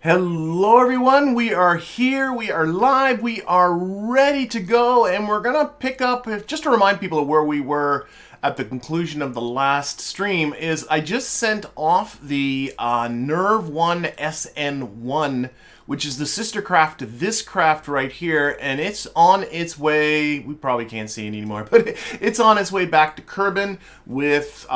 Hello everyone, we are here, we are live, we are ready to go, and we're gonna pick up, just to remind people of where we were at the conclusion of the last stream, is I just sent off the Nerve 1 SN1, which is the sister craft to this craft right here, and it's on its way, we probably can't see it anymore, but it's on its way back to Kerbin with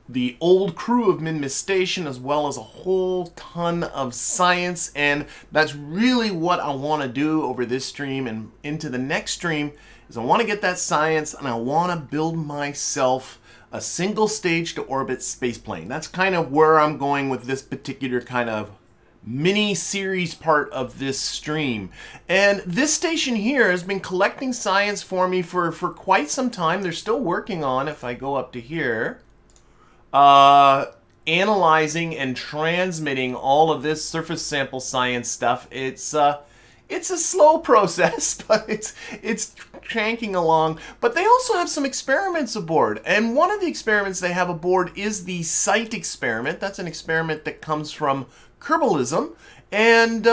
the old crew of Minmus Station, as well as a whole ton of science, and that's really what I want to do over this stream and into the next stream, is I want to get that science, and I want to build myself a single stage to orbit spaceplane. That's kind of where I'm going with this particular kind of mini series part of this stream. And this station here has been collecting science for me for quite some time. They're still working on, if I go up to here, analyzing and transmitting all of this surface sample science stuff. It's a slow process, but it's cranking along. But they also have some experiments aboard, and one of the experiments they have aboard is the SITE experiment. That's an experiment that comes from Kerbalism, and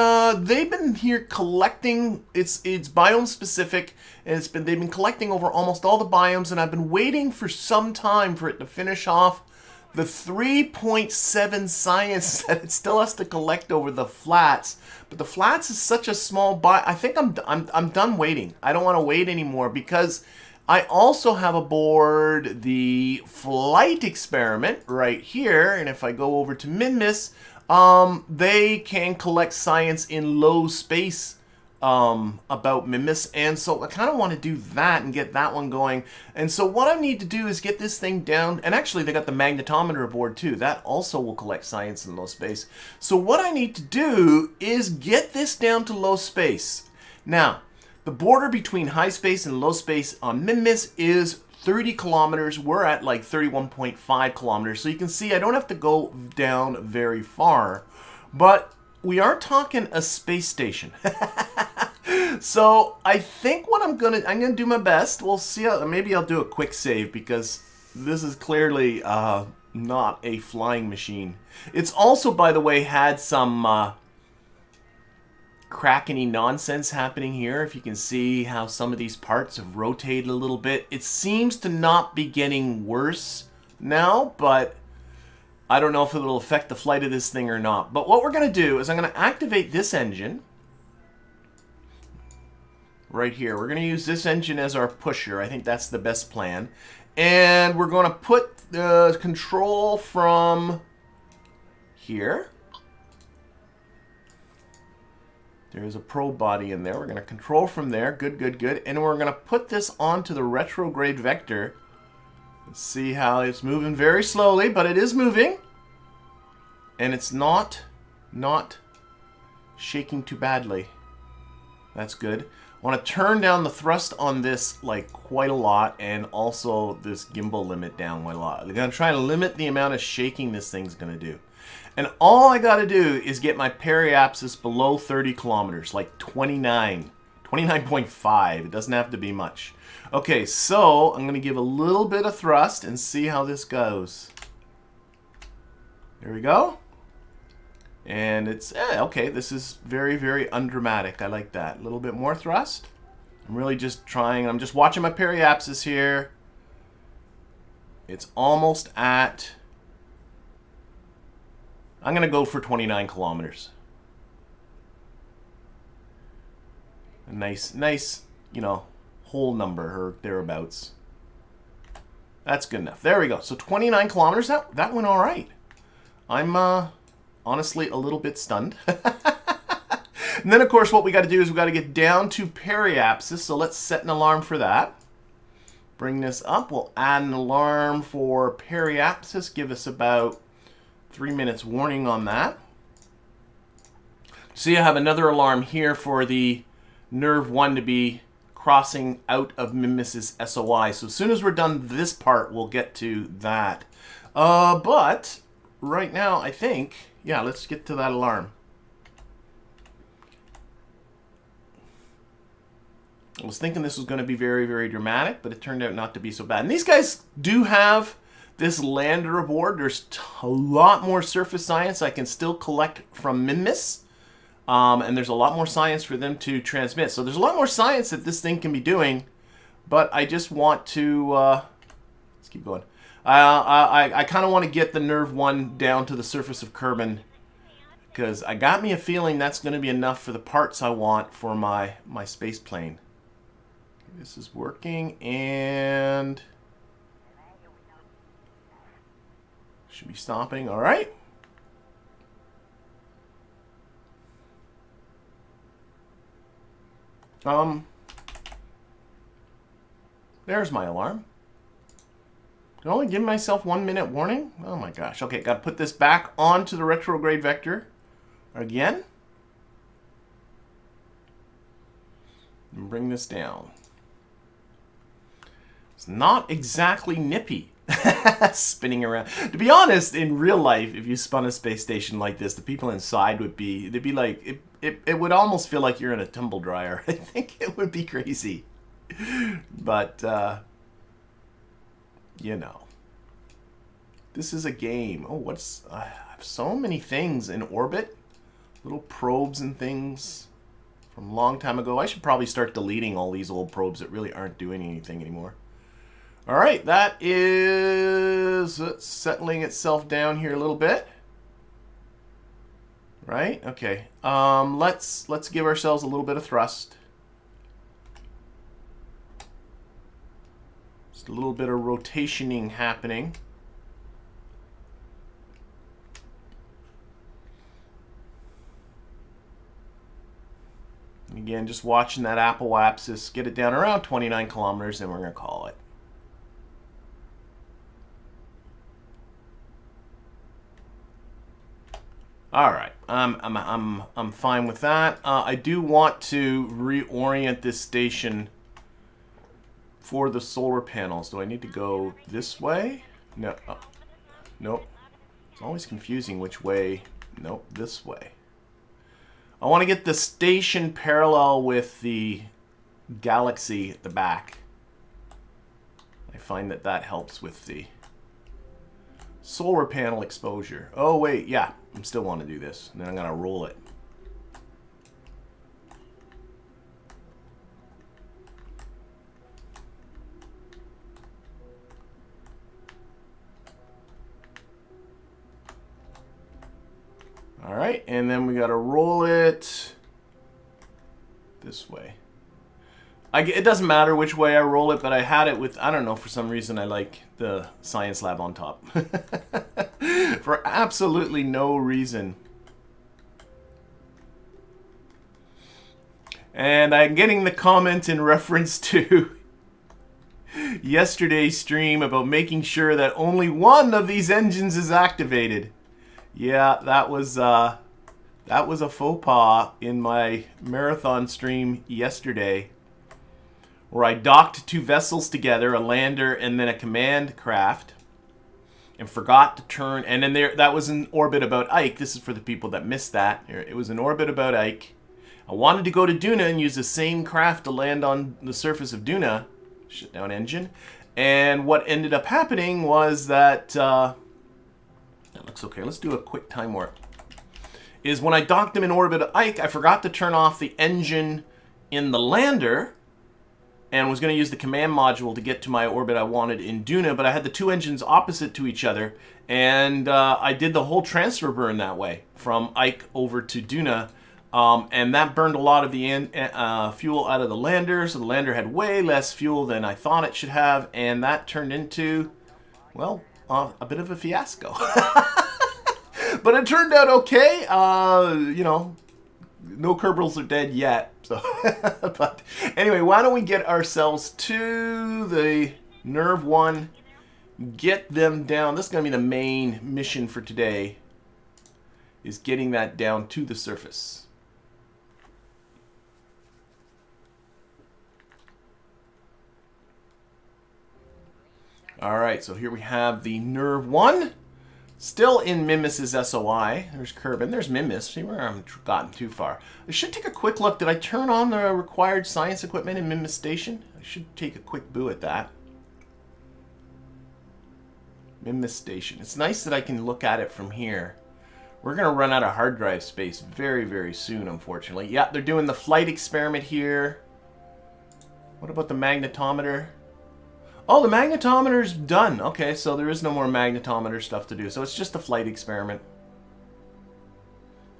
they've been here collecting. It's biome specific, and they've been collecting over almost all the biomes, and I've been waiting for some time for it to finish off the 3.7 science that it still has to collect over the flats. But the flats is such a small I think I'm done waiting. I don't want to wait anymore, because I also have aboard the flight experiment right here, and if I go over to Minmus, they can collect science in low space about Minmus, and so I kind of want to do that and get that one going. And so what I need to do is get this thing down, and actually they got the magnetometer aboard too. That also will collect science in low space. So what I need to do is get this down to low space. Now, the border between high space and low space on Minmus is 30 kilometers. We're at like 31.5 kilometers. So you can see I don't have to go down very far, but we are talking a space station. So I think what I'm gonna do my best. We'll see how, maybe I'll do a quick save, because this is clearly not a flying machine. It's also, by the way, had some crackety nonsense happening here. If you can see how some of these parts have rotated a little bit. It seems to not be getting worse now, but I don't know if it'll affect the flight of this thing or not. But what we're going to do is I'm going to activate this engine right here. We're going to use this engine as our pusher. I think that's the best plan. And we're going to put the control from here. There's a probe body in there. We're going to control from there. Good, good, good. And we're going to put this onto the retrograde vector. Let's see how it's moving very slowly, but it is moving. And it's not shaking too badly. That's good. I want to turn down the thrust on this like quite a lot, and also this gimbal limit down quite a lot. I'm going to try to limit the amount of shaking this thing's going to do. And all I got to do is get my periapsis below 30 kilometers, like 29.5. It doesn't have to be much. Okay, so I'm going to give a little bit of thrust and see how this goes. There we go. And it's, okay, this is very, very undramatic. I like that. A little bit more thrust. I'm really just trying, I'm just watching my periapsis here. It's almost at, I'm going to go for 29 kilometers. A nice, you know, whole number or thereabouts. That's good enough. There we go. So 29 kilometers, that went all right. I'm honestly a little bit stunned. And then, of course, what we got to do is we got to get down to periapsis. So let's set an alarm for that. Bring this up. We'll add an alarm for periapsis. Give us about 3 minutes warning on that. See, I have another alarm here for the Nerve 1 to be crossing out of Minmus's SOI. So as soon as we're done this part, we'll get to that. But right now, I think, yeah, let's get to that alarm. I was thinking this was going to be very, very dramatic, but it turned out not to be so bad. And these guys do have this lander aboard. There's a lot more surface science I can still collect from Minmus. And there's a lot more science for them to transmit. So there's a lot more science that this thing can be doing. But I just want to... let's keep going. I kind of want to get the Nerve 1 down to the surface of Kerbin. Because I got me a feeling that's going to be enough for the parts I want for my space plane. This is working, and should be stopping. All right. There's my alarm. Did I only give myself 1 minute warning? Oh my gosh. Okay, got to put this back onto the retrograde vector again. And bring this down. It's not exactly nippy. Spinning around. To be honest, in real life, if you spun a space station like this, the people inside would be, they'd be like, it would almost feel like you're in a tumble dryer. I think it would be crazy. But, you know. This is a game. Oh, what's, I have so many things in orbit. Little probes and things from a long time ago. I should probably start deleting all these old probes that really aren't doing anything anymore. All right, that is settling itself down here a little bit. Right? Okay. Let's give ourselves a little bit of thrust. Just a little bit of rotationing happening. And again, just watching that apoapsis, get it down around 29 kilometers, and we're going to call it. All right, I'm fine with that. I do want to reorient this station for the solar panels. Do I need to go this way? No. Nope. It's always confusing which way. Nope, this way. I want to get the station parallel with the galaxy at the back. I find that that helps with the solar panel exposure. Oh, wait, yeah. I still want to do this. And then I'm going to roll it. All right, and then we got to roll it this way. It doesn't matter which way I roll it, but I had it with, I don't know, for some reason I like the science lab on top. For absolutely no reason. And I'm getting the comment in reference to yesterday's stream about making sure that only one of these engines is activated. Yeah, that was a faux pas in my marathon stream yesterday, where I docked two vessels together, a lander and then a command craft, and forgot to turn. And then that was in orbit about Ike. This is for the people that missed that. It was in orbit about Ike. I wanted to go to Duna and use the same craft to land on the surface of Duna. Shut down engine. And what ended up happening was that... that looks okay. Let's do a quick time warp. Is when I docked them in orbit of Ike, I forgot to turn off the engine in the lander and was going to use the command module to get to my orbit I wanted in Duna, but I had the two engines opposite to each other, and I did the whole transfer burn that way from Ike over to Duna, and that burned a lot of the fuel out of the lander, so the lander had way less fuel than I thought it should have, and that turned into, well, a bit of a fiasco. But it turned out okay. You know, no Kerbals are dead yet. So, but anyway, why don't we get ourselves to the Nerve 1, get them down. This is going to be the main mission for today, is getting that down to the surface. All right, so here we have the Nerve 1. Still in Minmus's SOI. There's Kerbin. There's Minmus. See where I haven't gotten too far. I should take a quick look. Did I turn on the required science equipment in Minmus Station? I should take a quick boo at that. Minmus Station. It's nice that I can look at it from here. We're going to run out of hard drive space very, very soon, unfortunately. Yeah, they're doing the flight experiment here. What about the magnetometer? Oh, the magnetometer's done. Okay, so there is no more magnetometer stuff to do. So it's just a flight experiment.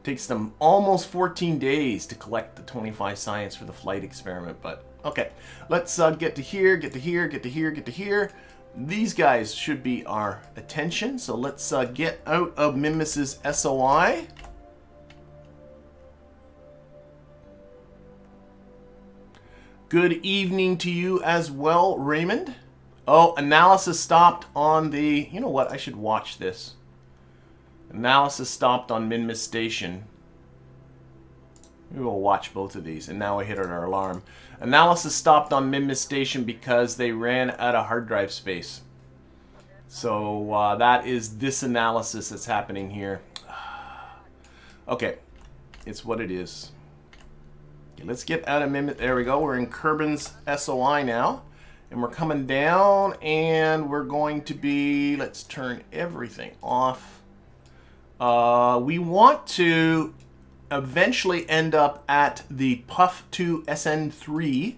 Takes them almost 14 days to collect the 25 science for the flight experiment, but okay. Let's get to here, get to here, get to here, get to here. These guys should be our attention, so let's get out of Minmus's SOI. Good evening to you as well, Raymond. Oh, analysis stopped on the... You know what? I should watch this. Analysis stopped on Minmus Station. We will watch both of these, and now we hit our alarm. Analysis stopped on Minmus Station because they ran out of hard drive space. So that is this analysis that's happening here. Okay, it's what it is. Okay, let's get out of Minmus. There we go. We're in Kerbin's SOI now. And we're coming down, and we're going to be... Let's turn everything off. We want to eventually end up at the Puff2 SN3.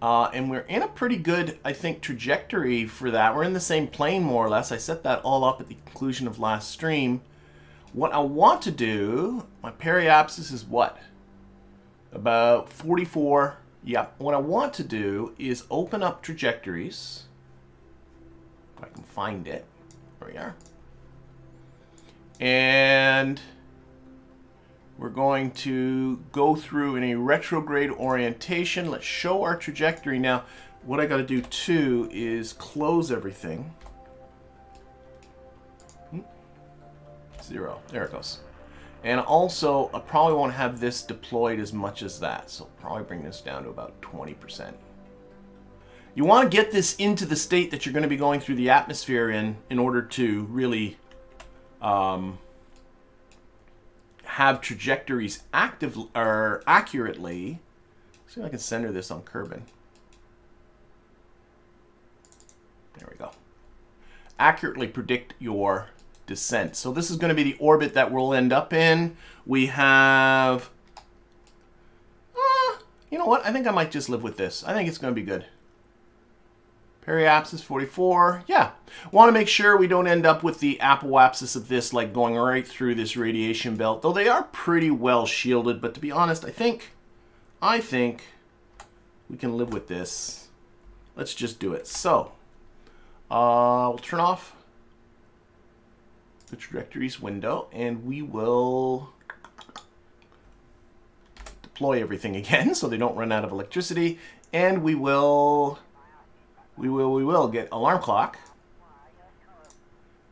And we're in a pretty good, I think, trajectory for that. We're in the same plane, more or less. I set that all up at the conclusion of last stream. What I want to do, my periapsis is what? About 44. Yeah, what I want to do is open up trajectories. If I can find it. There we are. And we're going to go through in a retrograde orientation. Let's show our trajectory. Now, what I got to do too is close everything. 0. There it goes. And also, I probably won't have this deployed as much as that, so I'll probably bring this down to about 20%. You want to get this into the state that you're going to be going through the atmosphere in order to really have trajectories active or accurately. Let's see if I can center this on Kerbin. There we go. Accurately predict your descent. So this is going to be the orbit that we'll end up in. We have... you know what? I think I might just live with this. I think it's going to be good. Periapsis 44. Yeah. Want to make sure we don't end up with the apoapsis of this, like going right through this radiation belt. Though they are pretty well shielded. But to be honest, I think we can live with this. Let's just do it. So, we'll turn off the trajectories window, and we will deploy everything again so they don't run out of electricity, and we will get alarm clock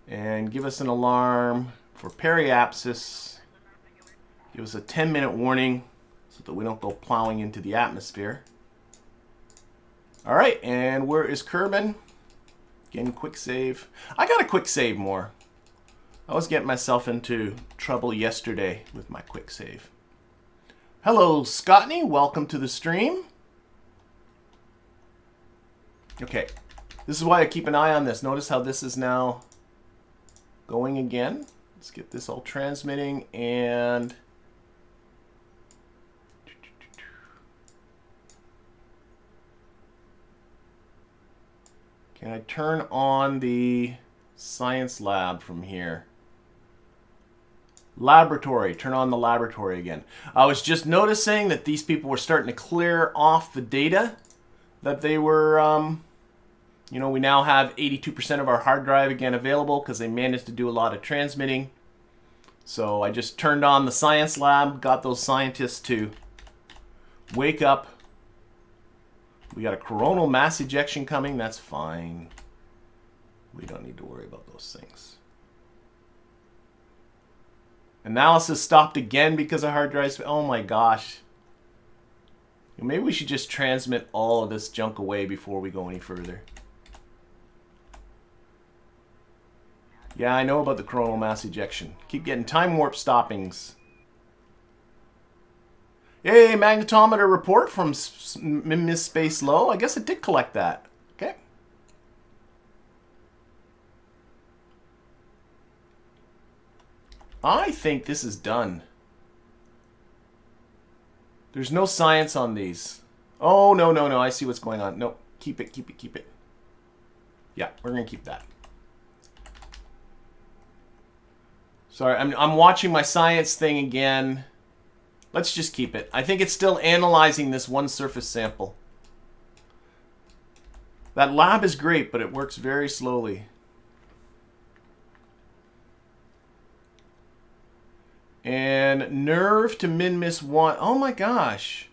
and give us an alarm for periapsis. Give us a 10-minute warning so that we don't go plowing into the atmosphere. All right, and where is Kerbin? Again, quick save. I got a quick save more. I was getting myself into trouble yesterday with my quick save. Hello, Scottney. Welcome to the stream. Okay, this is why I keep an eye on this. Notice how this is now going again. Let's get this all transmitting, and can I turn on the science lab from here? Laboratory. Turn on the laboratory again. I was just noticing that these people were starting to clear off the data that they were, you know, we now have 82% of our hard drive again available because they managed to do a lot of transmitting. So I just turned on the science lab, got those scientists to wake up. We got a coronal mass ejection coming. That's fine. We don't need to worry about those things. Analysis stopped again because of hard drives. Oh my gosh. Maybe we should just transmit all of this junk away before we go any further. Yeah, I know about the coronal mass ejection. Keep getting time warp stoppings. Yay, magnetometer report from Minmus Space Low. I guess it did collect that. Okay. I think this is done. There's no science on these. Oh, no, no, no. I see what's going on. No, keep it, keep it, keep it. Yeah, we're going to keep that. Sorry, I'm watching my science thing again. Let's just keep it. I think it's still analyzing this one surface sample. That lab is great, but it works very slowly. And nerve to Minmus 1. Oh my gosh.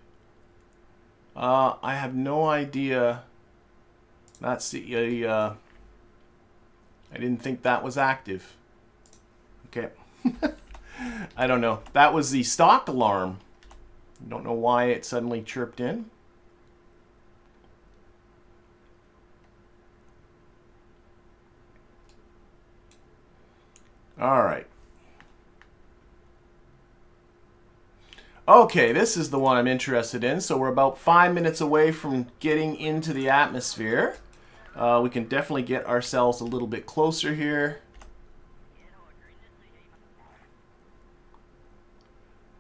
I have no idea. That's the... I didn't think that was active. Okay. I don't know. That was the stock alarm. I don't know why it suddenly chirped in. All right. Okay, this is the one I'm interested in. So we're about 5 minutes away from getting into the atmosphere. We can definitely get ourselves a little bit closer here.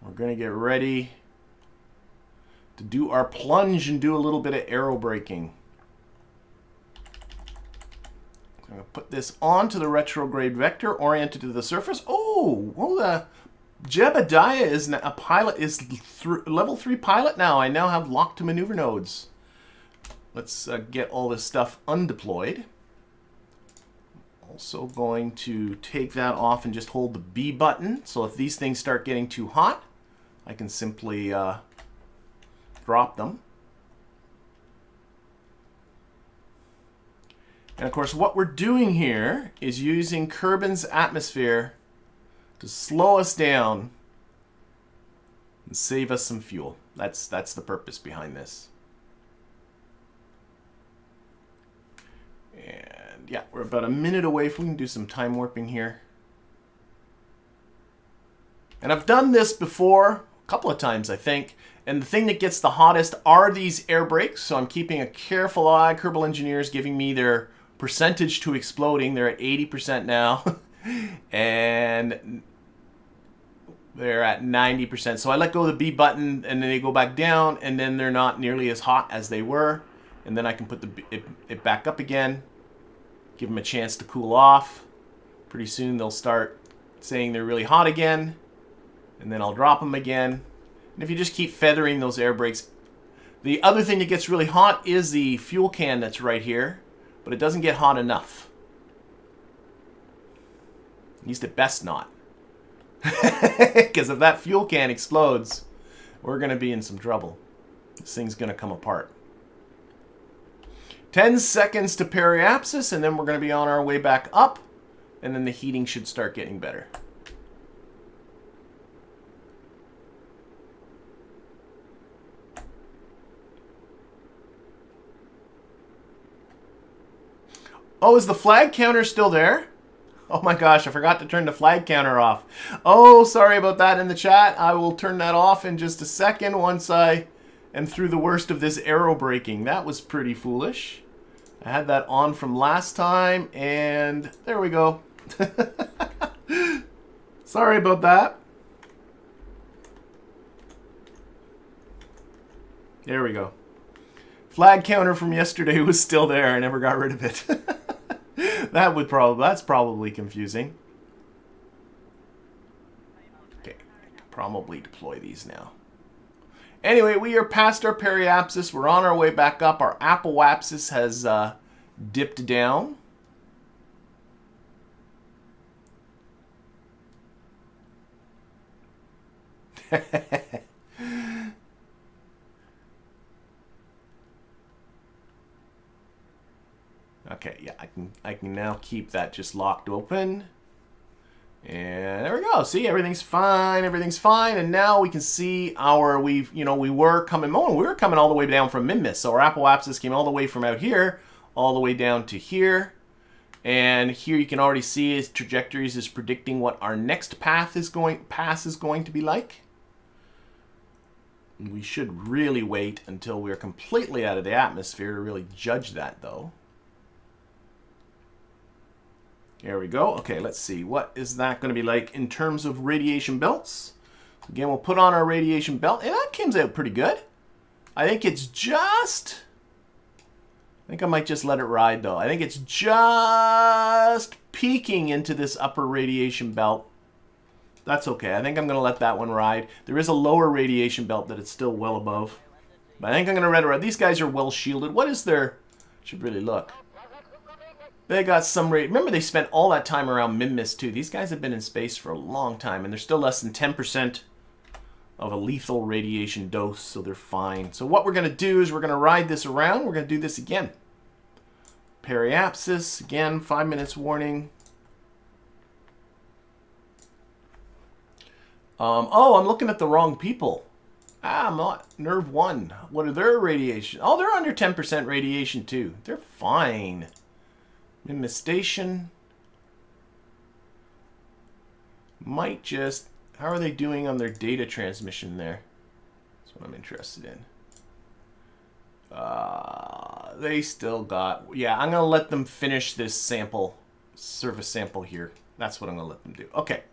We're going to get ready to do our plunge and do a little bit of aerobraking. I'm going to put this onto the retrograde vector oriented to the surface. Oh, well, the Jebediah is a pilot, is level 3 pilot now. I now have locked to maneuver nodes. Let's get all this stuff undeployed. Also going to take that off and just hold the B button. So if these things start getting too hot, I can simply drop them. And of course, what we're doing here is using Kerbin's atmosphere to slow us down and save us some fuel. That's the purpose behind this. And yeah, we're about a minute away from, we can do some time warping here. And I've done this before, a couple of times I think, and the thing that gets the hottest are these air brakes, so I'm keeping a careful eye. Kerbal engineers giving me their percentage to exploding. They're at 80% now, and they're at 90%. So I let go of the B button, and then they go back down, and then they're not nearly as hot as they were. And then I can put it back up again, give them a chance to cool off. Pretty soon they'll start saying they're really hot again, and then I'll drop them again. And if you just keep feathering those air brakes. The other thing that gets really hot is the fuel can that's right here, but it doesn't get hot enough. At least it best not. Because if that fuel can explodes, we're going to be in some trouble. This thing's going to come apart. 10 seconds to periapsis, and then we're going to be on our way back up, and then the heating should start getting better. Oh, is the flag counter still there? Oh my gosh, I forgot to turn the flag counter off. Oh, sorry about that in the chat. I will turn that off in just a second once I am through the worst of this aerobraking. That was pretty foolish. I had that on from last time, and there we go. Sorry about that. There we go. Flag counter from yesterday was still there. I never got rid of it. That's probably confusing. Okay, I can probably deploy these now. Anyway, we are past our periapsis. We're on our way back up. Our apoapsis has dipped down. Okay, yeah, I can now keep that just locked open. And there we go. See, everything's fine. Everything's fine. And now we can see our, we were coming all the way down from Minmus. So our apoapsis came all the way from out here, all the way down to here. And here you can already see is Trajectories is predicting what our next pass is going to be like. We should really wait until we're completely out of the atmosphere to really judge that, though. There we go. Okay, let's see. What is that going to be like in terms of radiation belts? Again, we'll put on our radiation belt. And that comes out pretty good. I think it's just... I think I might just let it ride, though. I think it's just peeking into this upper radiation belt. That's okay. I think I'm going to let that one ride. There is a lower radiation belt that it's still well above. But I think I'm going to let it ride. These guys are well shielded. What is their... Should really look. They got some... Remember, they spent all that time around Minmus, too. These guys have been in space for a long time, and they're still less than 10% of a lethal radiation dose, so they're fine. So what we're going to do is we're going to ride this around. We're going to do this again. Periapsis, again, 5 minutes warning. Oh, I'm looking at the wrong people. I'm not. Nerve 1. What are their radiation? Oh, they're under 10% radiation, too. They're fine. Minmus Station. Might just... How are they doing on their data transmission there? That's what I'm interested in. They still got... Yeah, I'm going to let them finish this sample, surface sample here. That's what I'm going to let them do. Okay.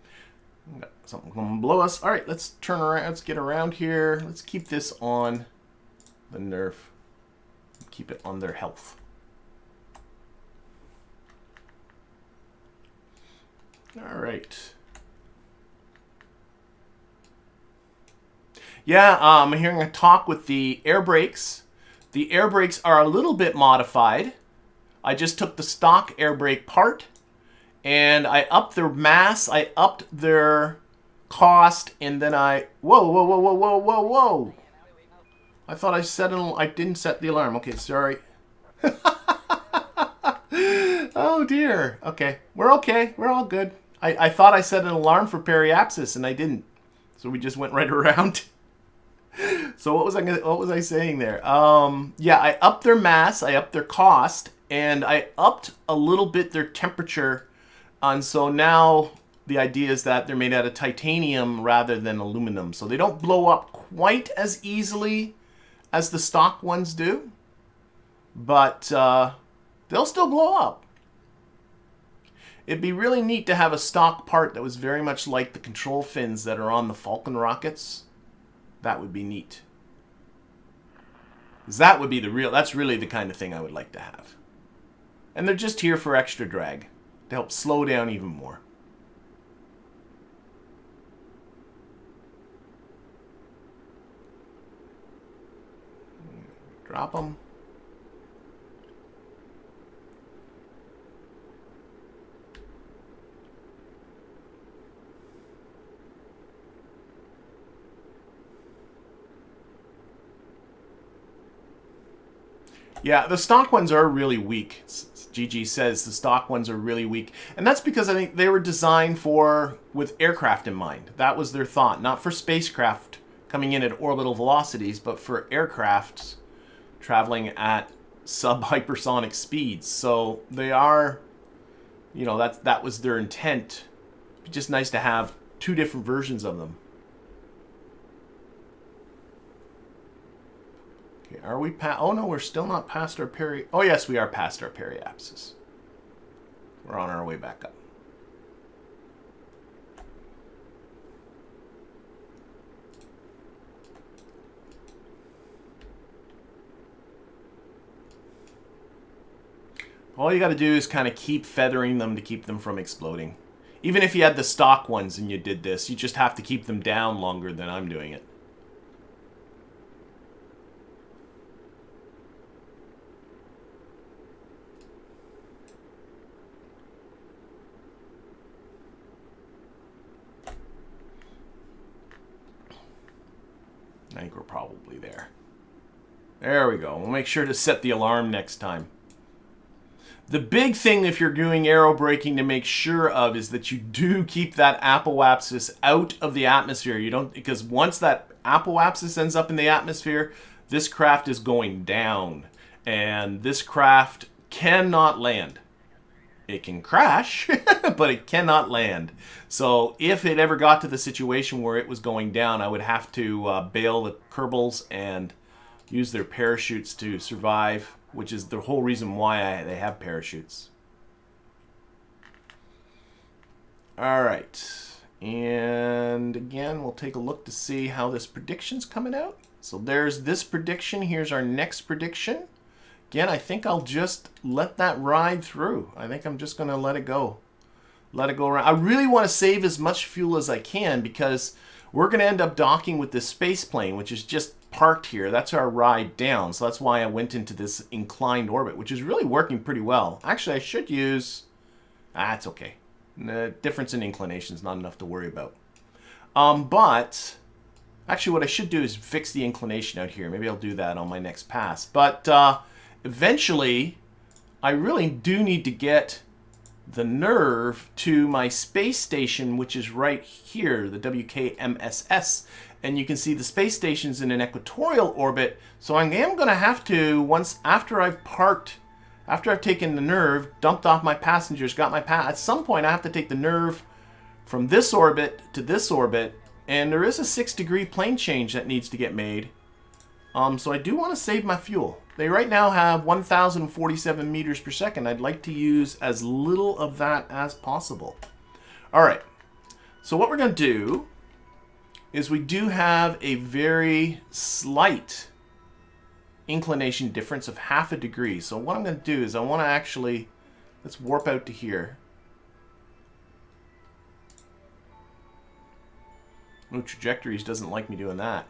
Got something going below us. All right, let's turn around. Let's get around here. Let's keep this on the nerve. Keep it on their health. All right. Yeah, I'm hearing a talk with the air brakes. The air brakes are a little bit modified. I just took the stock air brake part and I upped their mass, I upped their cost, and then I... Whoa, whoa, whoa, whoa, whoa, whoa, whoa. I thought I set an... I didn't set the alarm. Okay, sorry. Oh, dear. Okay, we're okay. We're all good. I thought I set an alarm for periapsis, and I didn't. So we just went right around. So what was I saying there? Yeah, I upped their mass, I upped their cost, and I upped a little bit their temperature. And so now the idea is that they're made out of titanium rather than aluminum. So they don't blow up quite as easily as the stock ones do. But they'll still blow up. It'd be really neat to have a stock part that was very much like the control fins that are on the Falcon rockets. That would be neat. Because that would be the real... That's really the kind of thing I would like to have. And they're just here for extra drag. To help slow down even more. Drop them. Yeah, the stock ones are really weak. GG says the stock ones are really weak. And that's because I think they were designed with aircraft in mind. That was their thought. Not for spacecraft coming in at orbital velocities, but for aircraft traveling at sub-hypersonic speeds. So they are, you know, that was their intent. It's just nice to have two different versions of them. Are we past? Oh no, we're still not past our peri. Oh yes, we are past our periapsis. We're on our way back up. All you got to do is kind of keep feathering them to keep them from exploding. Even if you had the stock ones and you did this, you just have to keep them down longer than I'm doing it. I think we're probably there. There we go. We'll make sure to set the alarm next time. The big thing if you're doing aerobraking to make sure of is that you do keep that apoapsis out of the atmosphere. You don't, because once that apoapsis ends up in the atmosphere, this craft is going down. And this craft cannot land. It can crash, but it cannot land. So if it ever got to the situation where it was going down, I would have to bail the Kerbals and use their parachutes to survive, which is the whole reason why they have parachutes. All right. And again, we'll take a look to see how this prediction's coming out. So there's this prediction. Here's our next prediction. Again, I think I'll just let that ride through. I think I'm just going to let it go. Let it go around. I really want to save as much fuel as I can because we're going to end up docking with this space plane, which is just parked here. That's our ride down. So that's why I went into this inclined orbit, which is really working pretty well. Actually, I should use... it's okay. The difference in inclination is not enough to worry about. But actually what I should do is fix the inclination out here. Maybe I'll do that on my next pass. But eventually, I really do need to get the nerve to my space station, which is right here, the WKMSS. And you can see the space station's in an equatorial orbit. So I am going to have to, after I've parked, after I've taken the nerve, dumped off my passengers, got my at some point I have to take the nerve from this orbit to this orbit, and there is a 6-degree plane change that needs to get made. So I do want to save my fuel. They right now have 1,047 meters per second. I'd like to use as little of that as possible. All right. So what we're going to do is we do have a very slight inclination difference of 0.5 degree. So what I'm going to do is I want to actually, let's warp out to here. Oh, Trajectories doesn't like me doing that.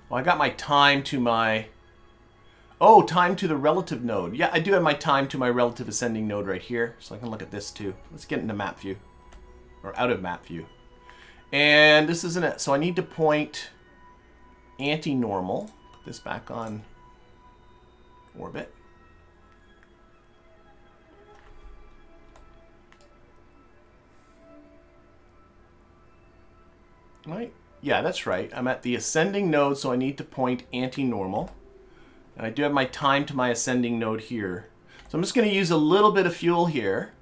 Well, I got my time to my... Oh, time to the relative node. Yeah, I do have my time to my relative ascending node right here. So I can look at this too. Let's get into map view. Or out of map view. And this isn't it. So I need to point anti-normal. Put this back on orbit. Right? Yeah, that's right. I'm at the ascending node, so I need to point anti-normal. And I do have my time to my ascending node here. So I'm just going to use a little bit of fuel here.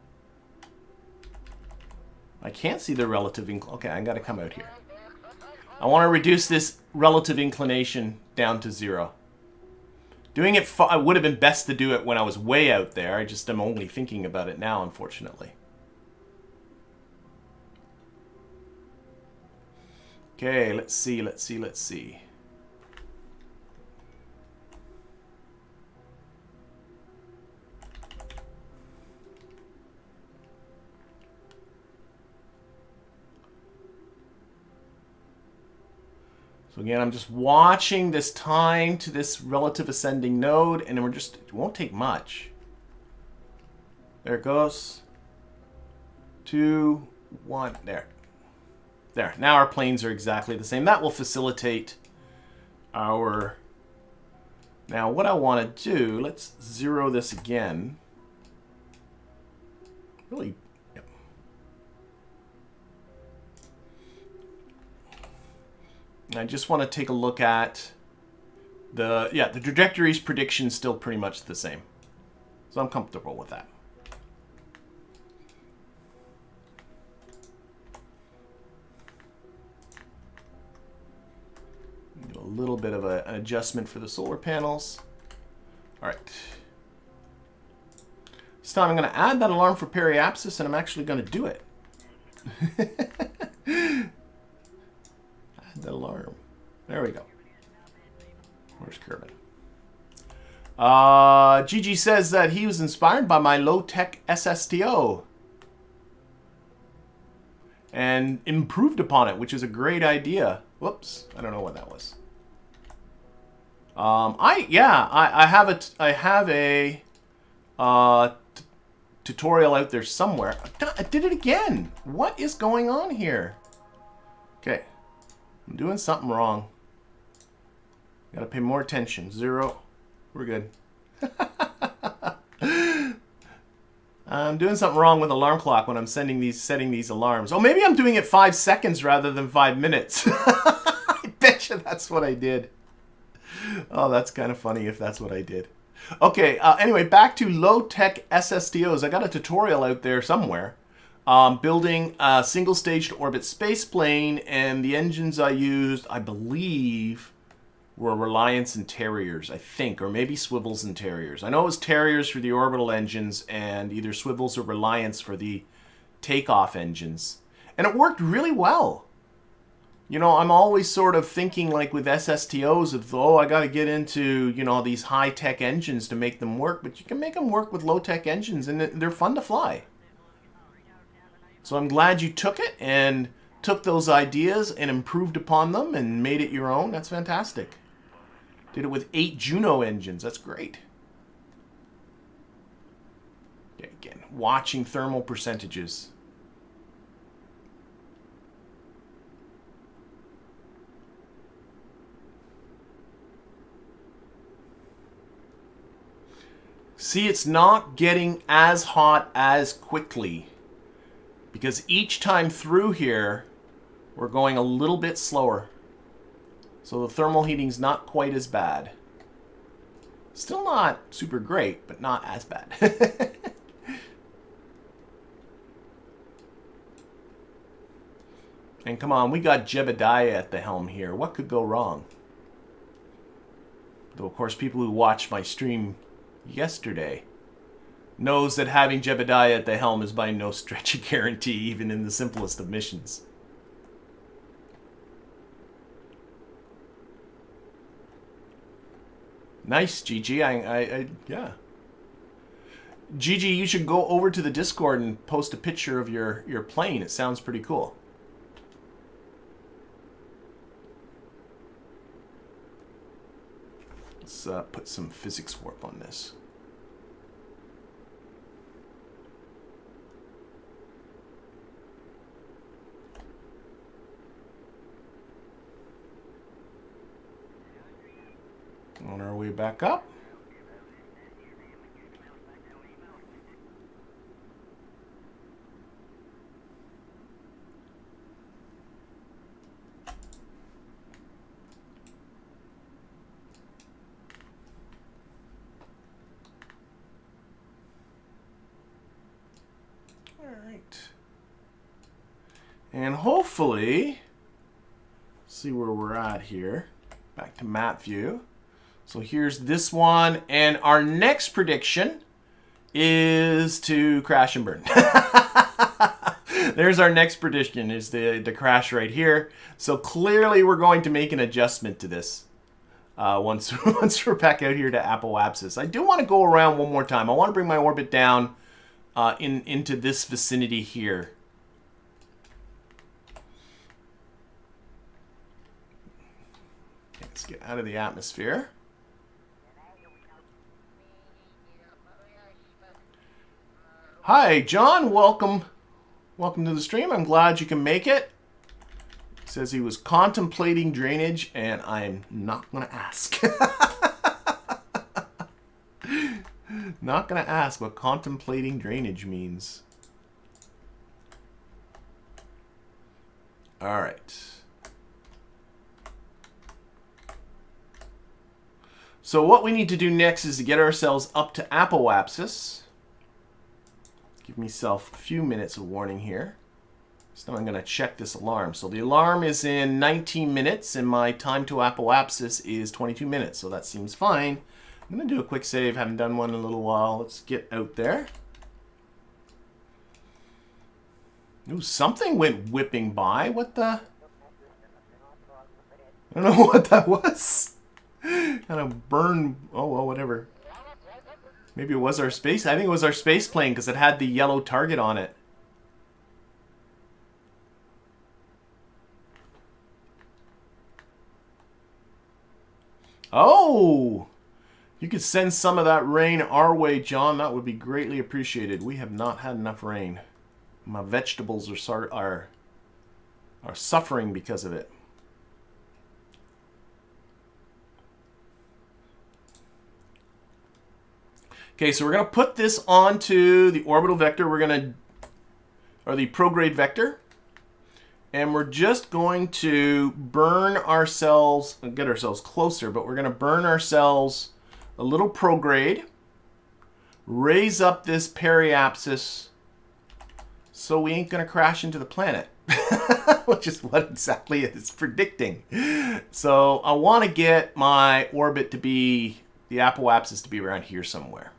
I can't see the relative inclination. Okay, I got to come out here. I want to reduce this relative inclination down to 0. Doing it, it would have been best to do it when I was way out there. I just am only thinking about it now, unfortunately. Okay, let's see. So again, I'm just watching this time to this relative ascending node, and then it won't take much. There it goes. 2, 1, there. There, now our planes are exactly the same. That will facilitate our... Now what I want to do, let's zero this again. Really, yep. I just want to take a look at the trajectories prediction is still pretty much the same. So I'm comfortable with that. Do a little bit of an adjustment for the solar panels. All right. This time I'm going to add that alarm for periapsis, and I'm actually going to do it. Add the alarm. There we go. Where's Kerbal? Gigi says that he was inspired by my low-tech SSTO and improved upon it, which is a great idea. Whoops, I don't know what that was. I have a tutorial out there somewhere. I did it again. What is going on here? Okay, I'm doing something wrong. Gotta pay more attention. 0. We're good. I'm doing something wrong with alarm clock when I'm setting these alarms. Oh, maybe I'm doing it 5 seconds rather than 5 minutes. I bet you that's what I did. Oh, that's kind of funny if that's what I did. Okay, anyway, back to low-tech SSTOs. I got a tutorial out there somewhere. Building a single-stage orbit space plane, and the engines I used, I believe, were Reliance and Terriers, I think, or maybe Swivels and Terriers. I know it was Terriers for the orbital engines and either Swivels or Reliance for the takeoff engines. And it worked really well. You know, I'm always sort of thinking like with SSTOs of, oh, I got to get into, you know, these high-tech engines to make them work. But you can make them work with low-tech engines and they're fun to fly. So I'm glad you took it and took those ideas and improved upon them and made it your own. That's fantastic. Did it with 8 Juno engines. That's great. Okay, again, watching thermal percentages. See, it's not getting as hot as quickly because each time through here, we're going a little bit slower. So the thermal heating's not quite as bad. Still not super great, but not as bad. And come on, we got Jebediah at the helm here. What could go wrong? Though, of course, people who watched my stream yesterday knows that having Jebediah at the helm is by no stretch a guarantee, even in the simplest of missions. Nice, GG. Yeah. GG, you should go over to the Discord and post a picture of your plane. It sounds pretty cool. Let's put some physics warp on this. On our way back up. All right. And hopefully, see where we're at here. Back to map view. So here's this one, and our next prediction is to crash and burn. There's our next prediction, is the crash right here. So clearly we're going to make an adjustment to this once we're back out here to Apoapsis. I do want to go around one more time. I want to bring my orbit down into this vicinity here. Okay, let's get out of the atmosphere. Hi, John. Welcome to the stream. I'm glad you can make it. He says he was contemplating drainage, and I'm not going to ask. Not going to ask what contemplating drainage means. All right. So what we need to do next is to get ourselves up to Apoapsis. Give myself a few minutes of warning here. So now I'm going to check this alarm. So the alarm is in 19 minutes, and my time to Apoapsis is 22 minutes. So that seems fine. I'm going to do a quick save. Haven't done one in a little while. Let's get out there. Ooh, something went whipping by. What the? I don't know what that was. Kind of burned. Oh, well, whatever. Maybe it was our space. I think it was our space plane because it had the yellow target on it. Oh! You could send some of that rain our way, John. That would be greatly appreciated. We have not had enough rain. My vegetables are suffering because of it. Okay, so we're going to put this onto the orbital vector. We're going to, or the prograde vector. And we're just going to burn ourselves, get ourselves closer, but we're going to burn ourselves a little prograde. Raise up this periapsis so we ain't going to crash into the planet. which is what exactly it's predicting. So I want to get my orbit to be, the apoapsis to be around here somewhere.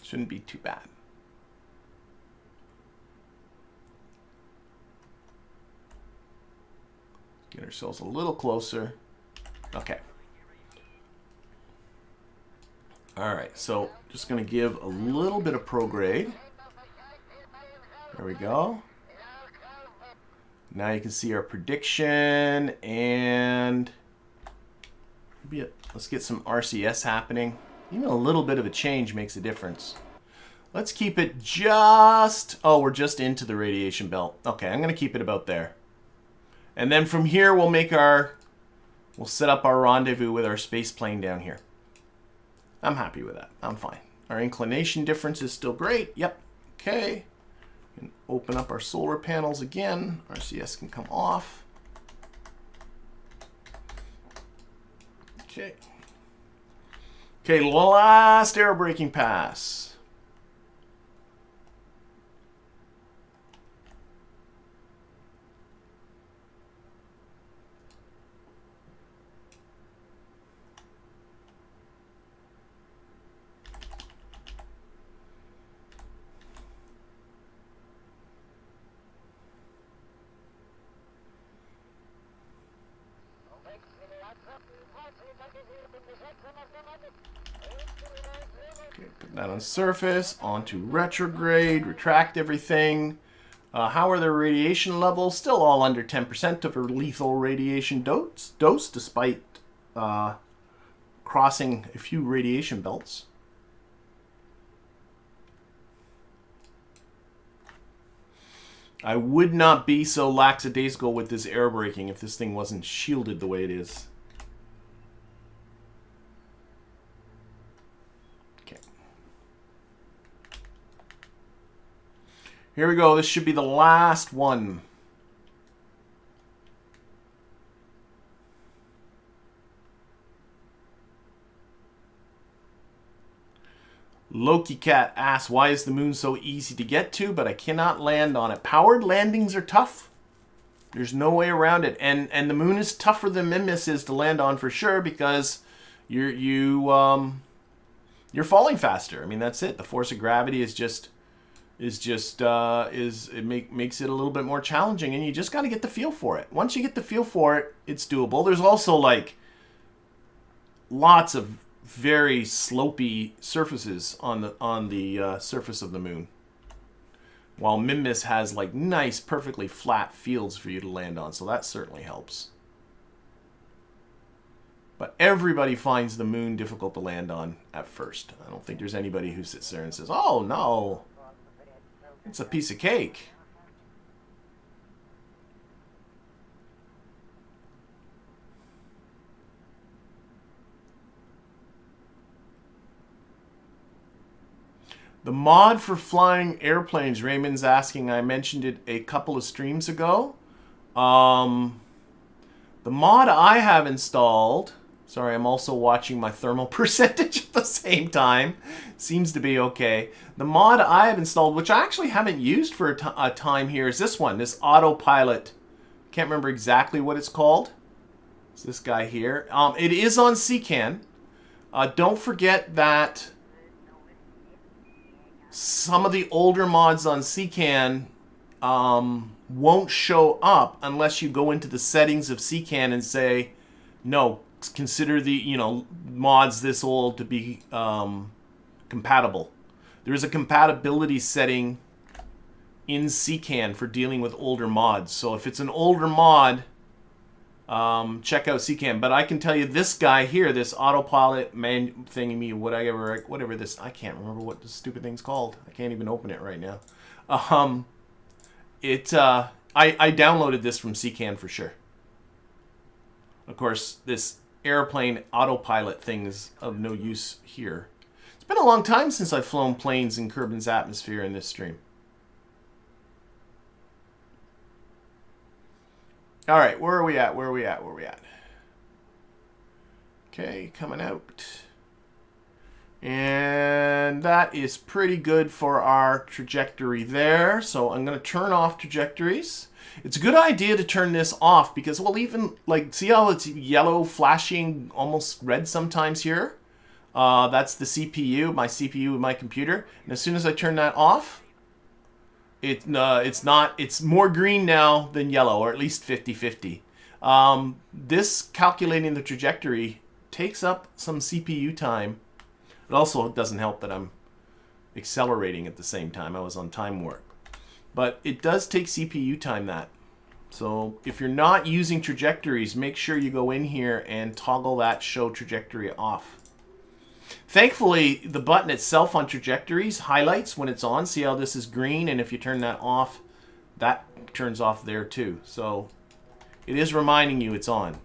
Shouldn't be too bad. Get ourselves a little closer. Okay. All right, so just going to give a little bit of prograde. There we go. Now you can see our prediction, and maybe let's get some RCS happening. Even a little bit of a change makes a difference. Let's keep it just, oh, we're just into the radiation belt. Okay, I'm going to keep it about there. And then from here, we'll set up our rendezvous with our space plane down here. I'm happy with that. I'm fine. Our inclination difference is still great. Yep. Okay. And open up our solar panels again. RCS can come off. Okay. Okay, last aerobraking pass. Okay, put that on surface, onto retrograde, retract everything. How are their radiation levels? Still all under 10% of a lethal radiation dose despite crossing a few radiation belts. I would not be so lackadaisical with this aerobraking if this thing wasn't shielded the way it is. Okay. Here we go. This should be the last one. Loki Cat asks, why is the moon so easy to get to, but I cannot land on it? Powered landings are tough. There's no way around it. And the moon is tougher than Minmus is to land on for sure, because you're falling faster. I mean, that's it. The force of gravity makes it a little bit more challenging, and you just got to get the feel for it. Once you get the feel for it, it's doable. There's also like lots of very slopey surfaces on the surface of the moon, while Minmus has like nice, perfectly flat fields for you to land on, so that certainly helps. But everybody finds the moon difficult to land on at first. I don't think there's anybody who sits there and says, "Oh no, it's a piece of cake." The mod for flying airplanes, Raymond's asking, I mentioned it a couple of streams ago. The mod I have installed, sorry, I'm also watching my thermal percentage at the same time. Seems to be okay. The mod I have installed, which I actually haven't used for a time here, is this one, this Autopilot. Can't remember exactly what it's called. It's this guy here. It is on SCAN. Don't forget that some of the older mods on SCAN won't show up unless you go into the settings of SCAN and say, no, consider the mods this old to be compatible. There is a compatibility setting in SCAN for dealing with older mods. So if it's an older mod, check out SCAN. But I can tell you this guy here, this Autopilot thingy, whatever this, I can't remember what this stupid thing's called. I can't even open it right now. I downloaded this from SCAN for sure. Of course, this airplane Autopilot thing is of no use here. It's been a long time since I've flown planes in Kerbin's atmosphere in this stream. All right, where are we at? Okay, coming out. And that is pretty good for our trajectory there. So I'm going to turn off trajectories. It's a good idea to turn this off because, well, even like, see how it's yellow flashing, almost red sometimes here? That's the CPU, my CPU in my computer. And as soon as I turn that off, it's more green now than yellow, or at least 50-50. This calculating the trajectory takes up some CPU time. It also doesn't help that I'm accelerating at the same time. I was on time warp. But it does take CPU time, that. So if you're not using trajectories, make sure you go in here and toggle that show trajectory off. Thankfully, the button itself on trajectories highlights when it's on. See how this is green? And if you turn that off, that turns off there too. So it is reminding you it's on.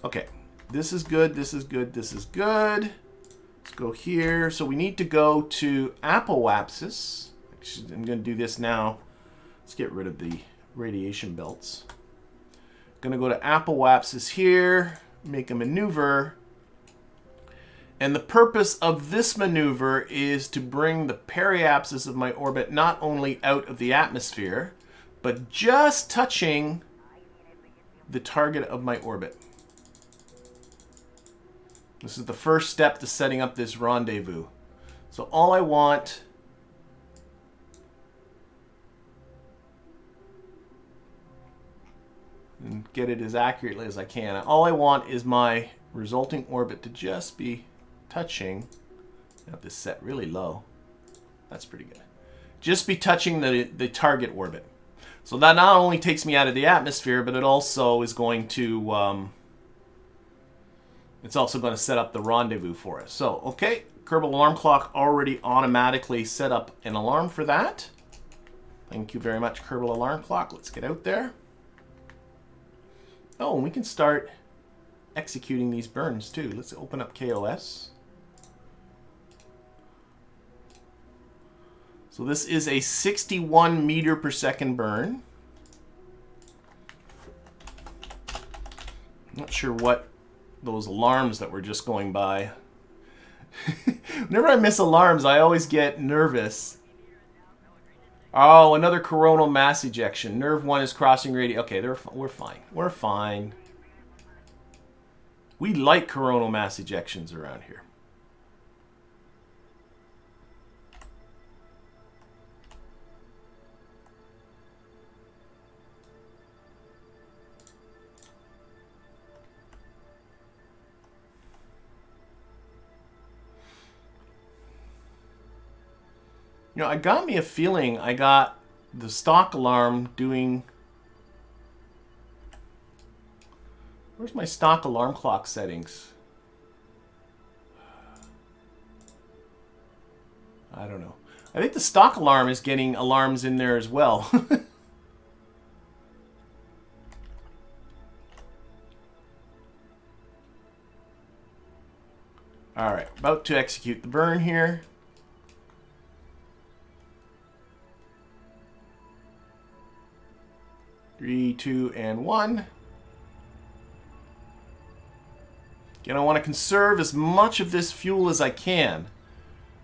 Okay, this is good, this is good, this is good. Let's go here. So we need to go to apoapsis. Actually, I'm going to do this now. Let's get rid of the radiation belts. Going to go to apoapsis here, make a maneuver. And the purpose of this maneuver is to bring the periapsis of my orbit not only out of the atmosphere, but just touching the target of my orbit. This is the first step to setting up this rendezvous. So all I want and get it as accurately as I can. All I want is my resulting orbit to just be touching. I have this set really low. That's pretty good. Just be touching the target orbit. So that not only takes me out of the atmosphere, but it also is going to it's also going to set up the rendezvous for us. So, okay, Kerbal alarm clock already automatically set up an alarm for that. Thank you very much, Kerbal alarm clock. Let's get out there. Oh, and we can start executing these burns too. Let's open up KOS. So this is a 61 meter per second burn. I'm not sure what those alarms that were just going by. Whenever I miss alarms, I always get nervous. Oh, another coronal mass ejection. Nerve 1 is crossing radius. Okay, we're fine. We're fine. We like coronal mass ejections around here. You know, I got me a feeling I got the stock alarm doing... Where's my stock alarm clock settings? I don't know. I think the stock alarm is getting alarms in there as well. All right, about to execute the burn here. Three, 2, and 1. Again, I want to conserve as much of this fuel as I can.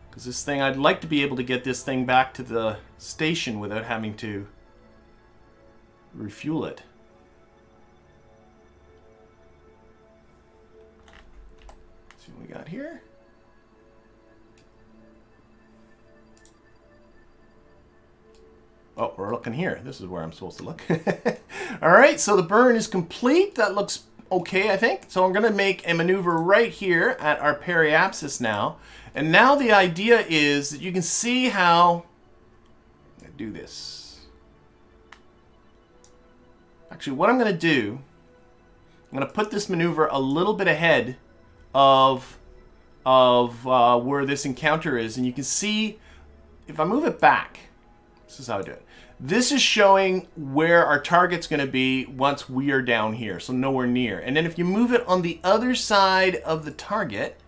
Because this thing, I'd like to be able to get this thing back to the station without having to refuel it. Let's see what we got here. Oh, we're looking here. This is where I'm supposed to look. All right, so the burn is complete. That looks okay, I think. So I'm going to make a maneuver right here at our periapsis now. And now the idea is that you can see how... I'm going to do this. Actually, what I'm going to do, I'm going to put this maneuver a little bit ahead of where this encounter is. And you can see, if I move it back, this is how I do it. This is showing where our target's going to be once we are down here, so nowhere near. And then if you move it on the other side of the target,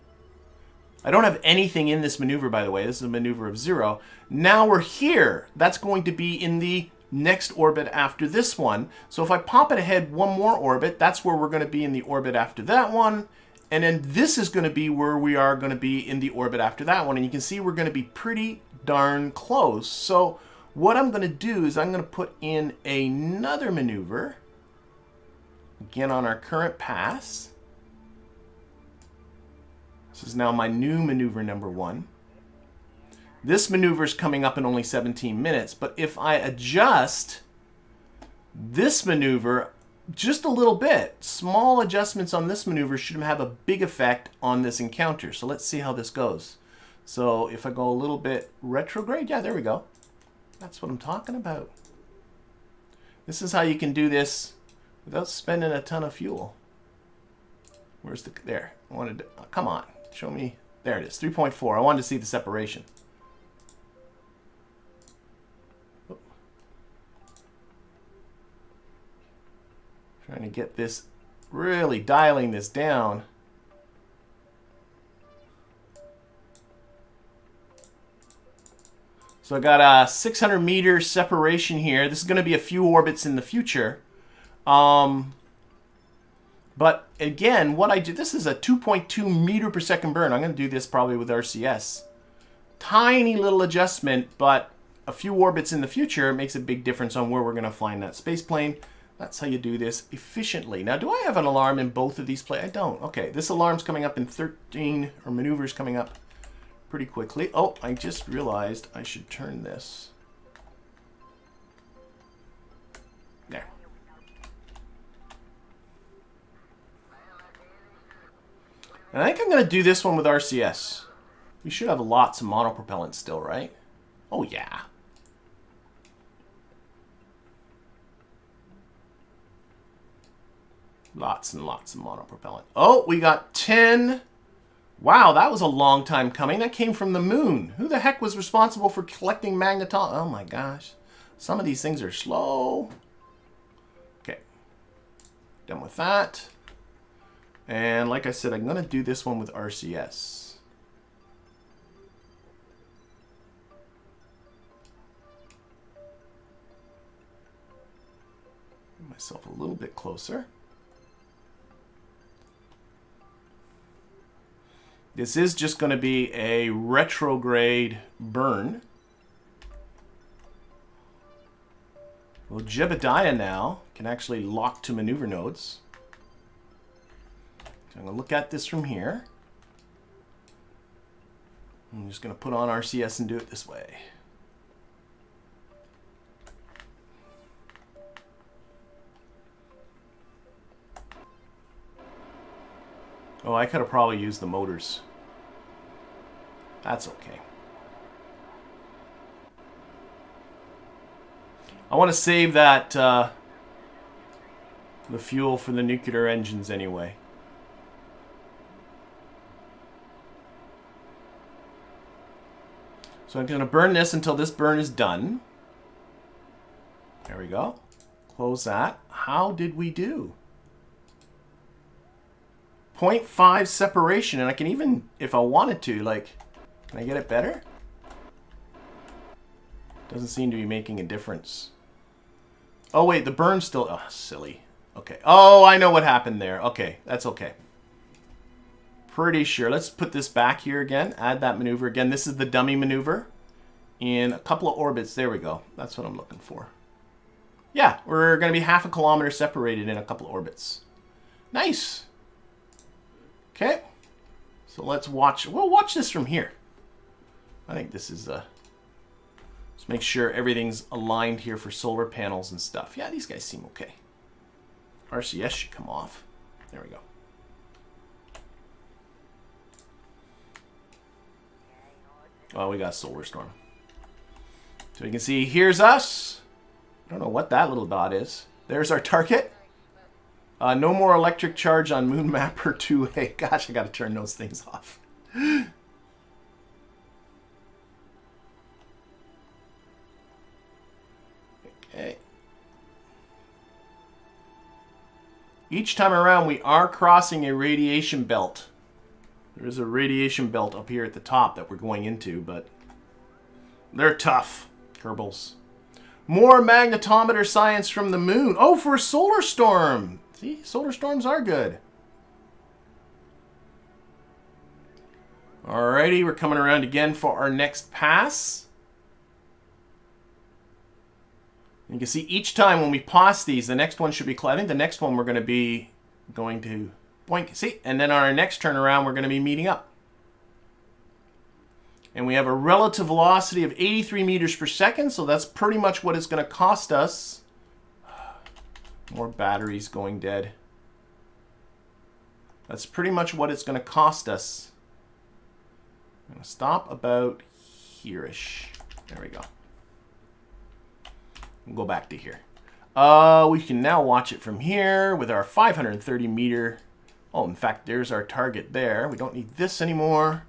I don't have anything in this maneuver, by the way. This is a maneuver of 0. Now we're here. That's going to be in the next orbit after this one. So if I pop it ahead one more orbit, that's where we're going to be in the orbit after that one. And then this is going to be where we are going to be in the orbit after that one. And you can see we're going to be pretty darn close. So what I'm going to do is I'm going to put in another maneuver. Again on our current pass. This is now my new maneuver number 1. This maneuver is coming up in only 17 minutes. But if I adjust this maneuver just a little bit, small adjustments on this maneuver should have a big effect on this encounter. So let's see how this goes. So if I go a little bit retrograde, yeah, there we go. That's what I'm talking about. This is how you can do this without spending a ton of fuel. Where's the, there, I wanted to, oh, come on, show me, there it is, 3.4. I wanted to see the separation. Trying to get this, really dialing this down. So I got a 600 meter separation here. This is going to be a few orbits in the future. But again, what I did, this is a 2.2 meter per second burn. I'm going to do this probably with RCS. Tiny little adjustment, but a few orbits in the future makes a big difference on where we're going to find that space plane. That's how you do this efficiently. Now, do I have an alarm in both of these places? I don't. Okay, this alarm's coming up in 13, or maneuver's coming up pretty quickly. Oh, I just realized I should turn this. There. And I think I'm going to do this one with RCS. We should have lots of monopropellant still, right? Oh, yeah. Lots and lots of monopropellant. Oh, we got 10. Wow, that was a long time coming. That came from the moon. Who the heck was responsible for collecting magneton? Oh my gosh. Some of these things are slow. Okay. Done with that. And like I said, I'm going to do this one with RCS. Get myself a little bit closer. This is just going to be a retrograde burn. Well, Jebediah now can actually lock to maneuver nodes. So I'm going to look at this from here. I'm just going to put on RCS and do it this way. Oh, I could have probably used the motors. That's okay. I want to save that the fuel for the nuclear engines anyway. So I'm going to burn this until this burn is done. There we go. Close that. How did we do? 0.5 separation, and I can even, if I wanted to, like, can I get it better? Doesn't seem to be making a difference. Oh wait, the burn's still, oh, silly. Okay, oh, I know what happened there. Okay, that's okay. Pretty sure. Let's put this back here again, add that maneuver again. This is the dummy maneuver in a couple of orbits. There we go. That's what I'm looking for. Yeah, we're going to be 0.5 kilometer separated in a couple of orbits. Nice. Okay, so let's watch. We'll watch this from here. I think this is let's make sure everything's aligned here for solar panels and stuff. Yeah, these guys seem okay. RCS should come off. There we go. Oh, we got solar storm. So you can see here's us. I don't know what that little dot is. There's our target. No more electric charge on Moon Mapper 2A. Gosh, I got to turn those things off. Okay. Each time around, we are crossing a radiation belt. There is a radiation belt up here at the top that we're going into, but they're tough, Kerbals. More magnetometer science from the moon. Oh, for a solar storm. See, solar storms are good. Alrighty, we're coming around again for our next pass. You can see each time when we pause these, the next one should be, I think the next one we're going to boink, see? And then on our next turnaround, we're going to be meeting up. And we have a relative velocity of 83 meters per second, so that's pretty much what it's going to cost us. More batteries going dead. That's pretty much what it's going to cost us. I'm going to stop about here-ish. There we go. We'll go back to here. We can now watch it from here with our 530 meter. Oh, in fact, there's our target there. We don't need this anymore.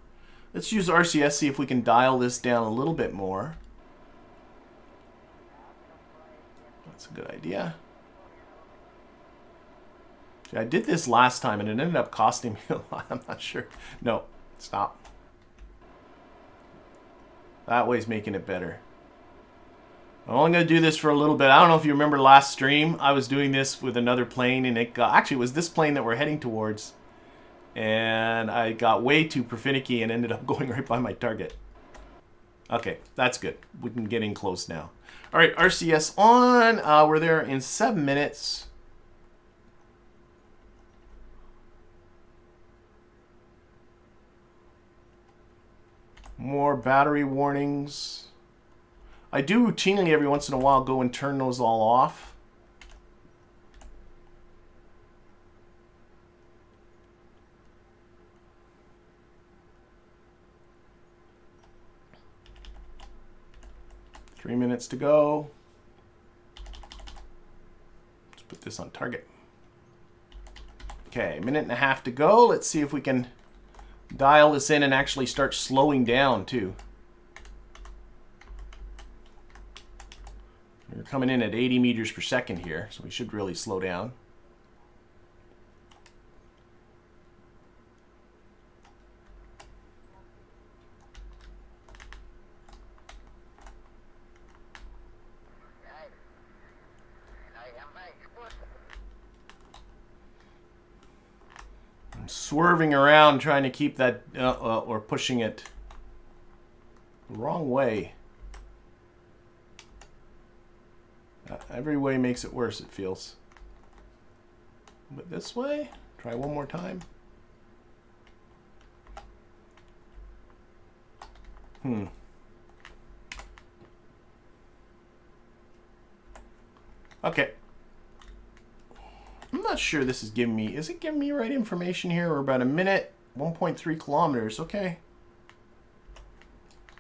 Let's use RCS, see if we can dial this down a little bit more. That's a good idea. See, I did this last time and it ended up costing me a lot. I'm not sure. No, stop. That way's making it better. I'm only going to do this for a little bit. I don't know if you remember last stream. I was doing this with another plane, and it got, actually it was this plane that we're heading towards. And I got way too finicky and ended up going right by my target. Okay, that's good. We can get in close now. All right, RCS on. We're there in 7 minutes. More battery warnings. I do routinely every once in a while go and turn those all off. Three minutes to go. Let's put this on target. Okay, minute and a half to go. Let's see if we can dial this in and actually start slowing down too. We're coming in at 80 meters per second here, so we should really slow down. I'm swerving around trying to keep that, or pushing it the wrong way. Every way makes it worse, it feels. But this way, try one more time. Okay. I'm not sure this is giving me, is it giving me right information here? We're about a minute, 1.3 kilometers, okay.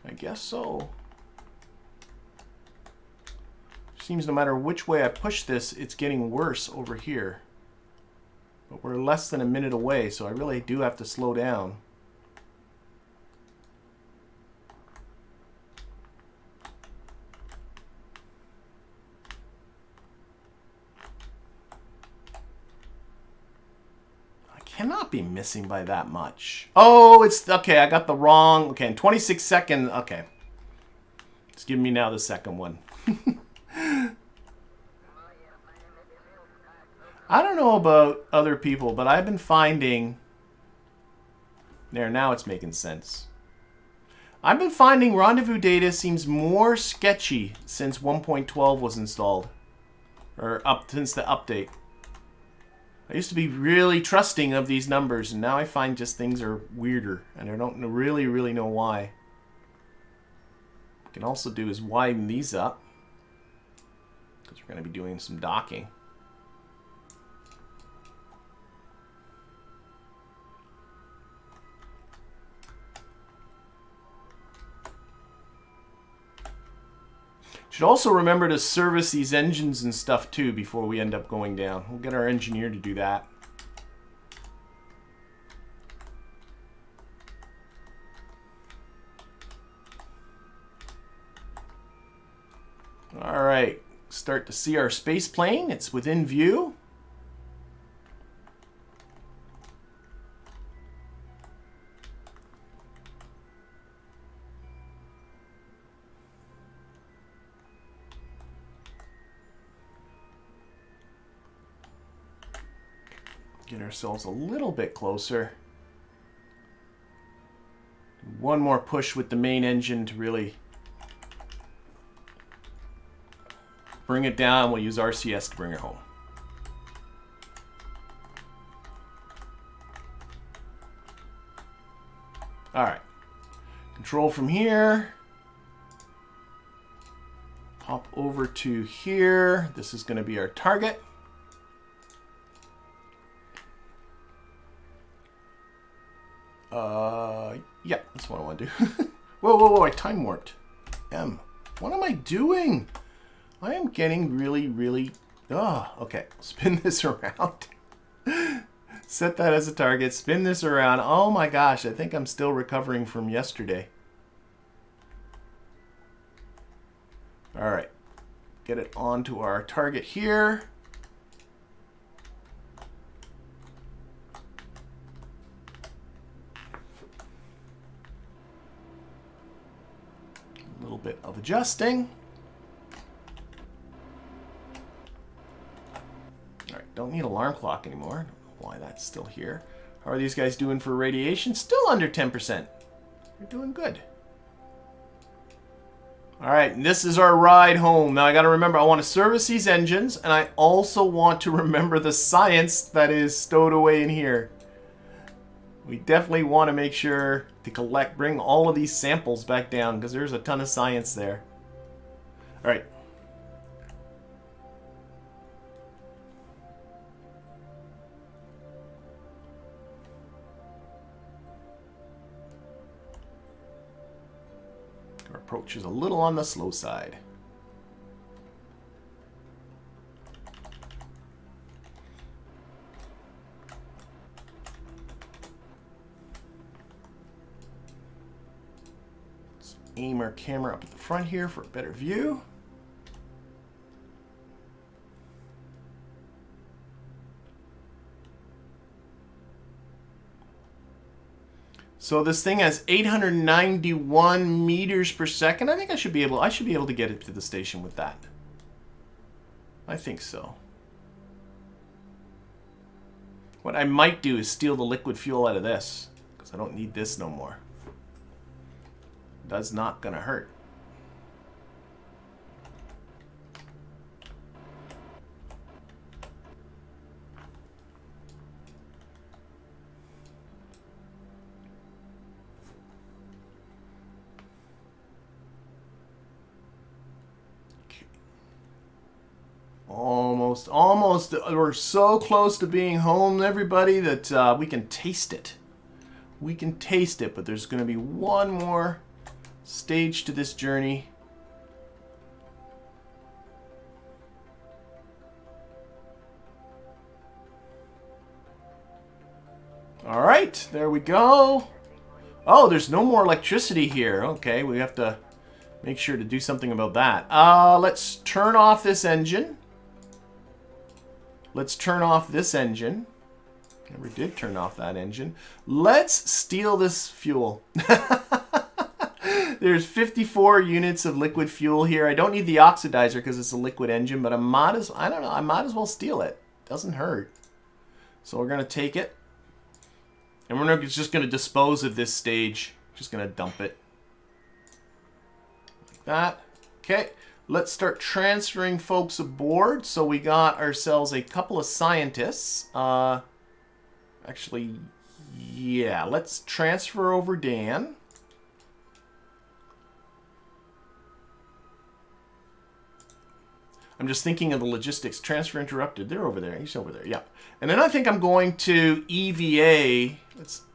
I guess so. Seems no matter which way I push this, it's getting worse over here. But we're less than a minute away, so I really do have to slow down. I cannot be missing by that much. Oh, it's, okay, I got the wrong, okay, in 26 seconds, okay. It's giving me now the second one. I don't know about other people, but I've been finding... There, now it's making sense. I've been finding rendezvous data seems more sketchy since 1.12 was installed. Or since the update. I used to be really trusting of these numbers, and now I find just things are weirder, and I don't really know why. What we can also do is widen these up, because we're going to be doing some docking. Should also remember to service these engines and stuff too before we end up going down. We'll get our engineer to do that. All right, start to see our space plane. It's within view. Get ourselves a little bit closer. one more push with the main engine to really bring it down. We'll use RCS to bring it home. All right. Control from here. Hop over to here. This is going to be our target. Yeah, that's what I want to do. Whoa, whoa, whoa, I time warped. What am I doing? I am getting really... Oh, okay. Spin this around. Set that as a target. Spin this around. Oh my gosh, I think I'm still recovering from yesterday. All right. Get it onto our target here. A little bit of adjusting. All right, don't need alarm clock anymore. Don't know why that's still here. How are these guys doing for radiation? Still under 10%. They're doing good. All right, and this is our ride home. Now I got to remember, I want to service these engines, and I also want to remember the science that is stowed away in here. We definitely want to make sure to bring all of these samples back down, because there's a ton of science there. All right. Our approach is a little on the slow side. Let's aim our camera up at the front here for a better view. So this thing has 891 meters per second. I think I should be able to get it to the station with that. I think so. What I might do is steal the liquid fuel out of this, because I don't need this no more. That's not gonna hurt. Almost. We're so close to being home, everybody, that we can taste it. We can taste it, but there's going to be one more stage to this journey. All right, there we go. Oh, there's no more electricity here. Okay, we have to make sure to do something about that. Let's turn off this engine. Let's turn off this engine. Never did turn off that engine. Let's steal this fuel. There's 54 units of liquid fuel here. I don't need the oxidizer because it's a liquid engine, but I might as well steal it. Doesn't hurt. So we're gonna take it, and we're just gonna dispose of this stage. Just gonna dump it like that. Okay. Let's start transferring folks aboard. So we got ourselves a couple of scientists. Actually, yeah, let's transfer over Dan. I'm just thinking of the logistics. Transfer interrupted. They're over there. He's over there. Yeah. And then I think I'm going to EVA. Let's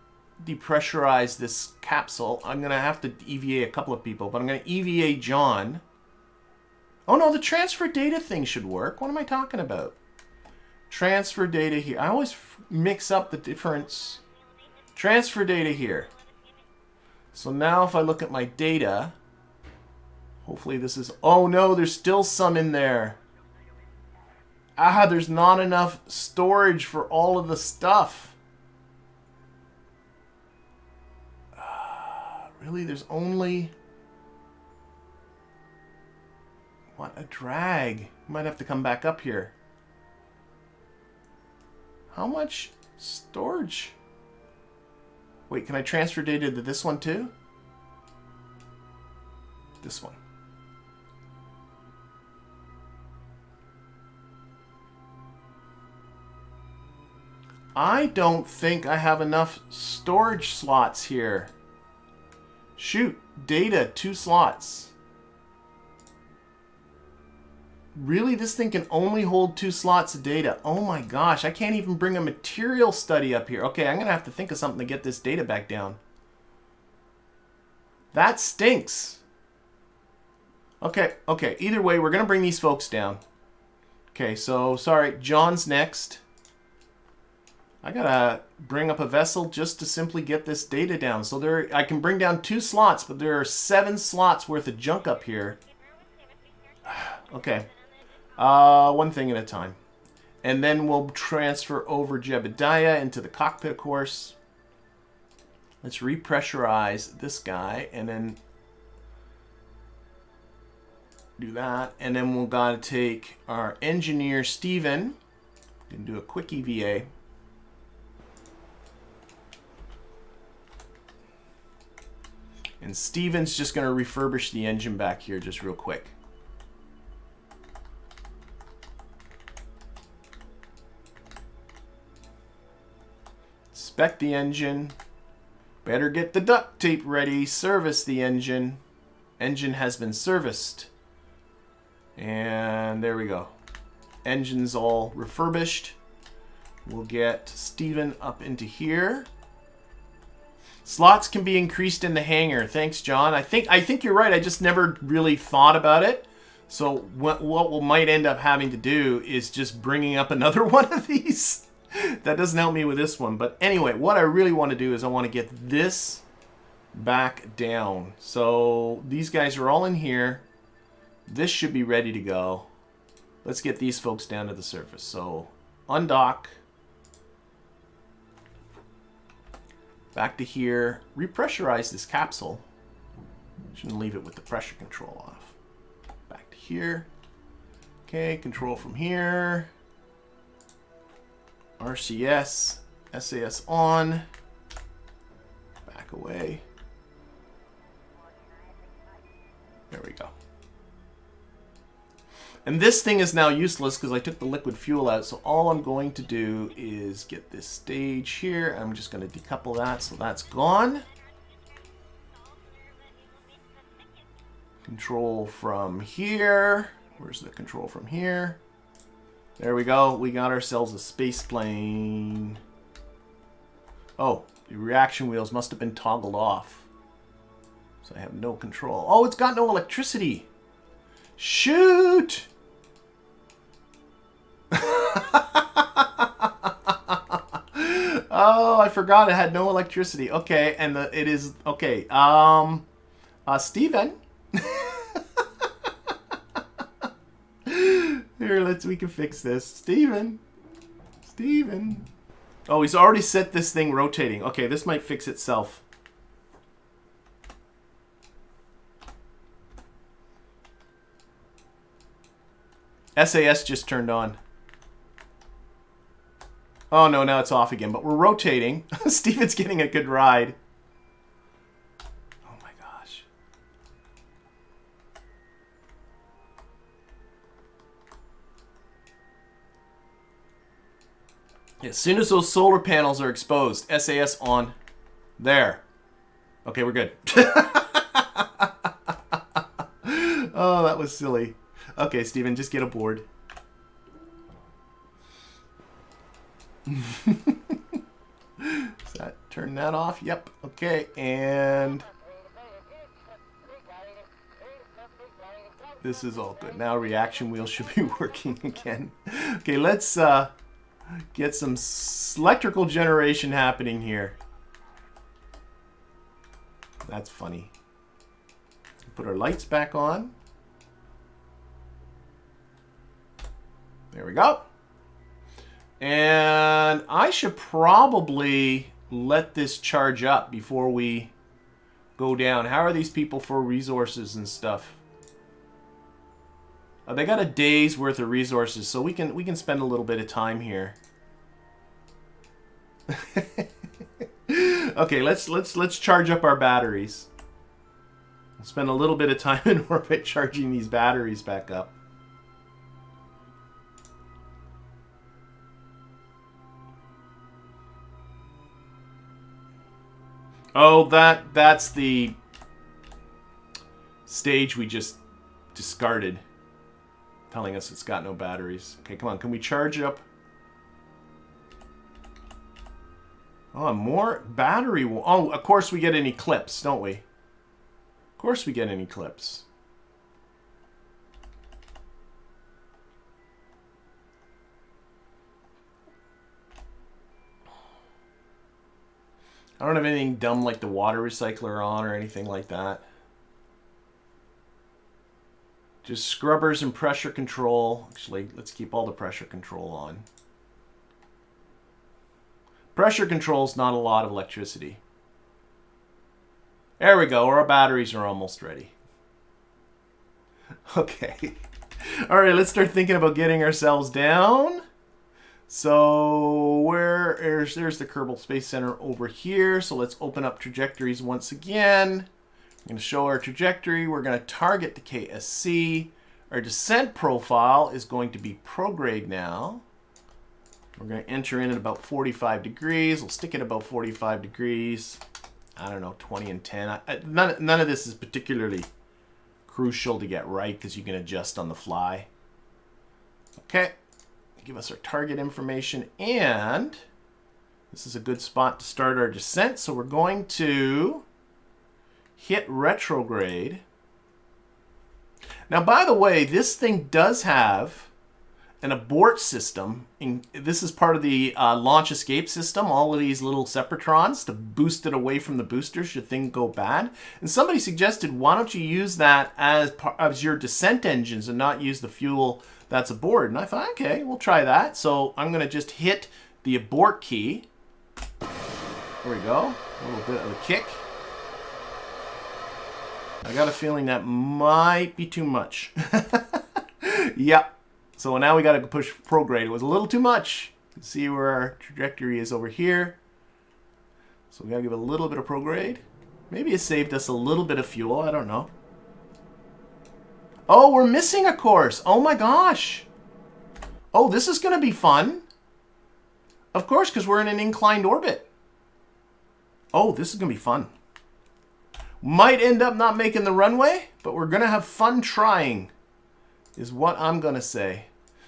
depressurize this capsule. I'm going to have to EVA a couple of people, but I'm going to EVA John. Oh no, the transfer data thing should work. What am I talking about? Transfer data here. I always mix up the difference. Transfer data here. So now if I look at my data, hopefully this is... Oh no, there's still some in there. Ah, there's not enough storage for all of the stuff. Really, there's only... What a drag. Might have to come back up here. How much storage? Wait, can I transfer data to this one too? This one. I don't think I have enough storage slots here. Shoot, data, 2 slots. Really, this thing can only hold 2 slots of data. Oh my gosh, I can't even bring a material study up here. Okay, I'm going to have to think of something to get this data back down. That stinks. Okay, either way, we're going to bring these folks down. Okay, so, sorry, John's next. I gotta bring up a vessel just to simply get this data down. So there, I can bring down 2 slots, but there are 7 slots worth of junk up here. Okay, one thing at a time. And then we'll transfer over Jebediah into the cockpit, of course. Let's repressurize this guy, and then do that. And then we'll gotta take our engineer, Steven, and do a quick EVA. And Steven's just going to refurbish the engine back here just real quick. Inspect the engine. Better get the duct tape ready. Service the engine. Engine has been serviced. And there we go. Engine's all refurbished. We'll get Steven up into here. Slots can be increased in the hangar. Thanks, John. I think you're right. I just never really thought about it. So what we might end up having to do is just bringing up another one of these. That doesn't help me with this one. But anyway, what I really want to do is I want to get this back down. So these guys are all in here. This should be ready to go. Let's get these folks down to the surface. So undock. Back to here, repressurize this capsule. Shouldn't leave it with the pressure control off. Back to here. Okay, control from here. RCS, SAS on. Back away. There we go. And this thing is now useless because I took the liquid fuel out. So all I'm going to do is get this stage here. I'm just going to decouple that so that's gone. Control from here. Where's the control from here? There we go. We got ourselves a space plane. Oh, the reaction wheels must have been toggled off. So I have no control. Oh, it's got no electricity. Shoot! Oh, I forgot it had no electricity. Okay, and it is okay. Steven. Here, we can fix this. Steven. Oh, he's already set this thing rotating. Okay, this might fix itself. SAS just turned on. Oh no, now it's off again, but we're rotating. Steven's getting a good ride. Oh my gosh. As soon as those solar panels are exposed, SAS on. There. Okay, we're good. Oh, that was silly. Okay, Steven, just get aboard. Turn that off. Yep. Okay, and this is all good. Now reaction wheel should be working again. Okay, let's get some electrical generation happening here. That's funny. Put our lights back on. There we go. And I should probably let this charge up before we go down. How are these people for resources and stuff? They got a day's worth of resources, so we can spend a little bit of time here. Okay, let's charge up our batteries. We'll spend a little bit of time in orbit charging these batteries back up. Oh, that's the stage we just discarded, telling us it's got no batteries. Okay, come on. Can we charge up? Oh, more battery. Oh, of course we get an eclipse, don't we? Of course we get an eclipse. I don't have anything dumb like the water recycler on or anything like that. Just scrubbers and pressure control. Actually, let's keep all the pressure control on. Pressure control is not a lot of electricity. There we go. Our batteries are almost ready. Okay. All right, let's start thinking about getting ourselves down. So there's the Kerbal Space Center over here. So let's open up trajectories once again. I'm going to show our trajectory. We're going to target the KSC. Our descent profile is going to be prograde now. We're going to enter in at about 45 degrees. We'll stick it about 45 degrees. I don't know, 20 and 10. None of this is particularly crucial to get right because you can adjust on the fly. Okay. Give us our target information, and this is a good spot to start our descent. So we're going to hit retrograde. Now, by the way, this thing does have an abort system. This is part of the launch escape system, all of these little separatrons to boost it away from the boosters should things go bad. And somebody suggested, why don't you use that as your descent engines and not use the fuel that's aboard? And I thought, okay, we'll try that. So I'm going to just hit the abort key. There we go. A little bit of a kick. I got a feeling that might be too much. Yep. So now we got to push prograde. It was a little too much. You can see where our trajectory is over here. So we got to give it a little bit of prograde. Maybe it saved us a little bit of fuel. I don't know. Oh, we're missing a course. Oh my gosh. Oh, this is going to be fun. Of course, because we're in an inclined orbit. Oh, this is going to be fun. Might end up not making the runway, but we're going to have fun trying, is what I'm going to say.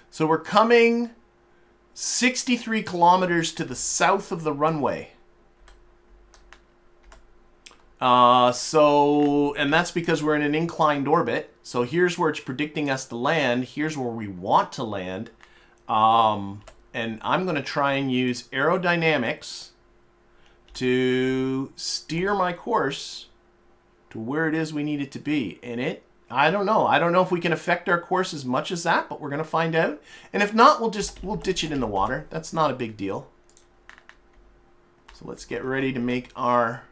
So we're coming 63 kilometers to the south of the runway. And that's because we're in an inclined orbit. So here's where it's predicting us to land. Here's where we want to land. And I'm going to try and use aerodynamics to steer my course to where it is we need it to be. And I don't know. I don't know if we can affect our course as much as that, but we're going to find out. And if not, we'll ditch it in the water. That's not a big deal. So let's get ready to make our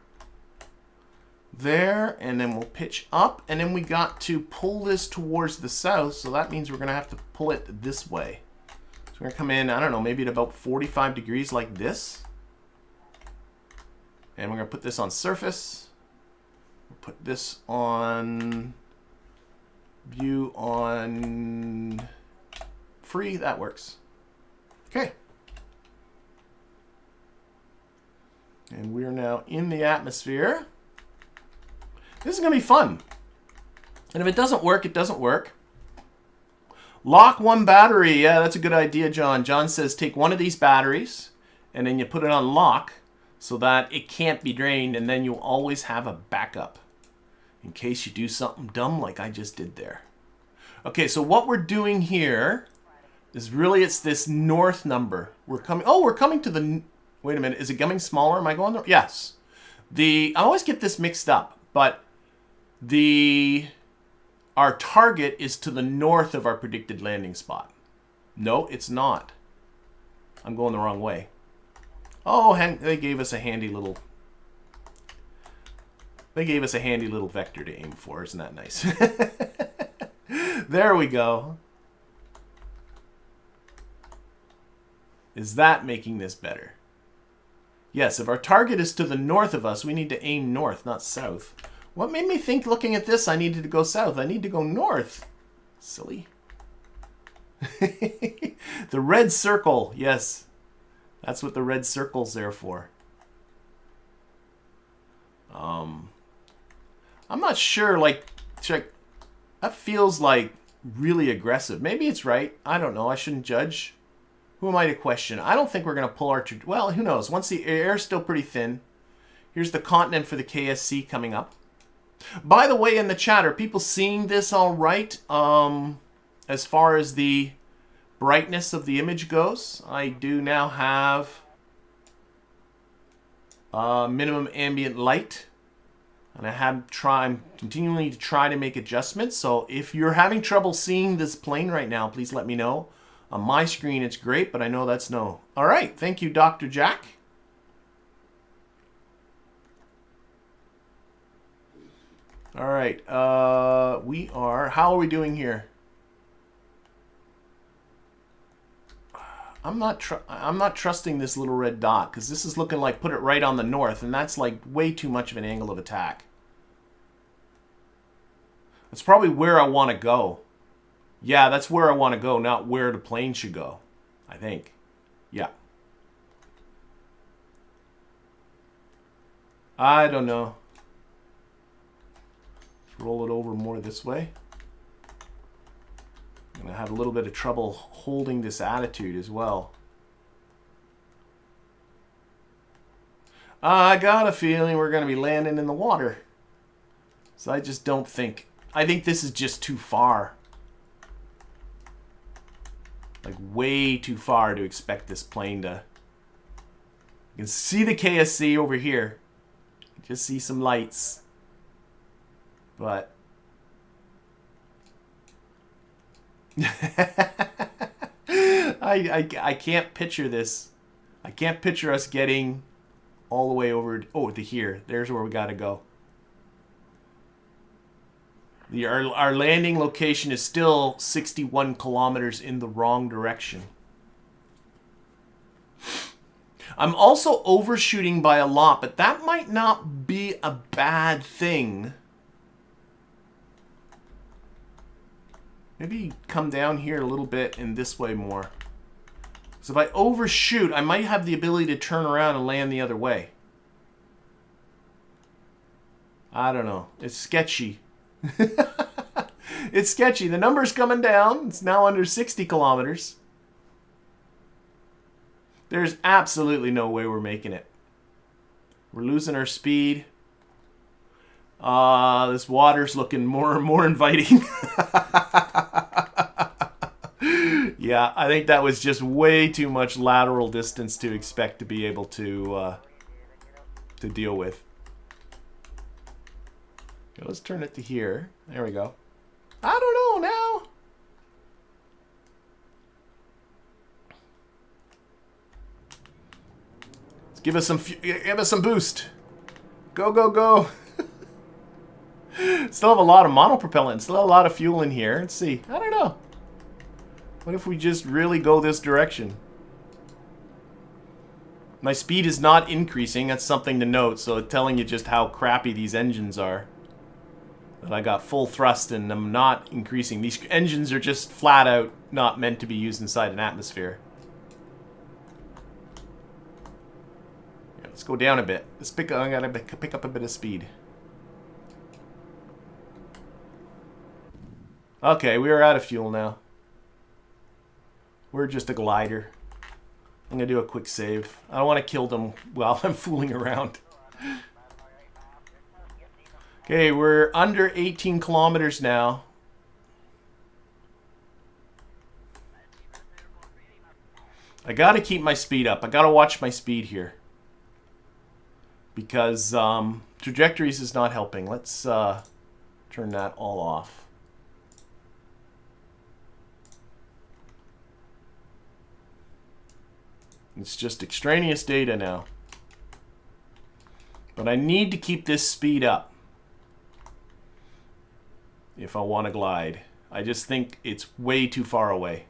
there, and then we'll pitch up, and then we got to pull this towards the south, so that means we're going to have to pull it this way. So we're going to come in, I don't know, maybe at about 45 degrees like this. And we're going to put this on surface. We'll put this on view on free. That works. Okay. And we're now in the atmosphere. This is going to be fun. And if it doesn't work, it doesn't work. Lock one battery. Yeah, that's a good idea, John. John says take one of these batteries and then you put it on lock so that it can't be drained, and then you'll always have a backup in case you do something dumb like I just did there. Okay, so what we're doing here is really, it's this north number. We're coming to the, wait a minute, is it getting smaller? Am I going there? Yes. I always get this mixed up, but our target is to the north of our predicted landing spot. No, it's not. I'm going the wrong way. Oh, they gave us a handy little vector to aim for. Isn't that nice? There we go. Is that making this better? Yes, if our target is to the north of us, we need to aim north, not south. What made me think looking at this I needed to go south? I need to go north. Silly. The red circle. Yes. That's what the red circle's there for. I'm not sure, like, check. That feels like really aggressive. Maybe it's right. I don't know. I shouldn't judge. Who am I to question? I don't think we're going to pull our... Well, who knows? Once the air's still pretty thin. Here's the continent for the KSC coming up. By the way, in the chat, are people seeing this all right? As far as the brightness of the image goes, I do now have minimum ambient light. And I'm continuing to try to make adjustments. So if you're having trouble seeing this plane right now, please let me know. On my screen, it's great, but I know that's no. All right. Thank you, Dr. Jack. All right. How are we doing here? I'm not trusting this little red dot because this is looking like put it right on the north, and that's like way too much of an angle of attack. That's probably where I want to go. Yeah, that's where I want to go, not where the plane should go, I think. Yeah. I don't know. Let's roll it over more this way. I'm going to have a little bit of trouble holding this attitude as well. I got a feeling we're going to be landing in the water. So I just don't think... I think this is just too far. Like way too far to expect this plane to... You can see the KSC over here. You just see some lights. But... I can't picture this. I can't picture us getting all the way over to here. There's where we got to go. Our landing location is still 61 kilometers in the wrong direction. I'm also overshooting by a lot, but that might not be a bad thing. Maybe come down here a little bit and this way more. So if I overshoot, I might have the ability to turn around and land the other way. I don't know. It's sketchy. It's sketchy. The number's coming down. It's now under 60 kilometers. There's absolutely no way we're making it. We're losing our speed. This water's looking more and more inviting. Yeah, I think that was just way too much lateral distance to expect to be able to deal with. Okay, let's turn it to here. There we go. I don't know now. Let's give us some boost. Go, go, go. Still have a lot of monopropellant. Still have a lot of fuel in here. Let's see. I don't know. What if we just really go this direction? My speed is not increasing. That's something to note. So it's telling you just how crappy these engines are. That I got full thrust and I'm not increasing. These engines are just flat out not meant to be used inside an atmosphere. Yeah, let's go down a bit. I gotta pick up a bit of speed. Okay, we are out of fuel now. We're just a glider. I'm going to do a quick save. I don't want to kill them while I'm fooling around. Okay, we're under 18 kilometers now. I got to keep my speed up. I got to watch my speed here. Because Trajectories is not helping. Let's turn that all off. It's just extraneous data now. But I need to keep this speed up if I want to glide. I just think it's way too far away.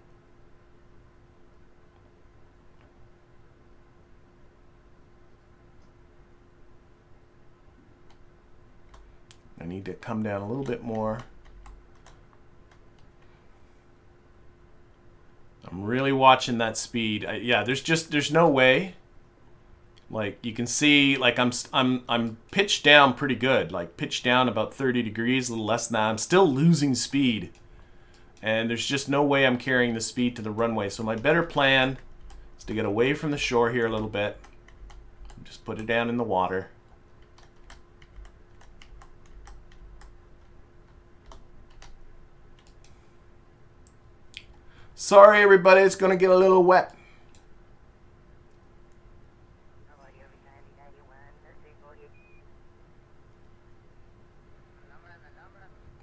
I need to come down a little bit more. I'm really watching that speed. Yeah, there's no way. Like you can see, like I'm pitched down pretty good. Like pitched down about 30 degrees, a little less than that. I'm still losing speed, and there's just no way I'm carrying the speed to the runway. So my better plan is to get away from the shore here a little bit. Just put it down in the water. Sorry, everybody, it's going to get a little wet.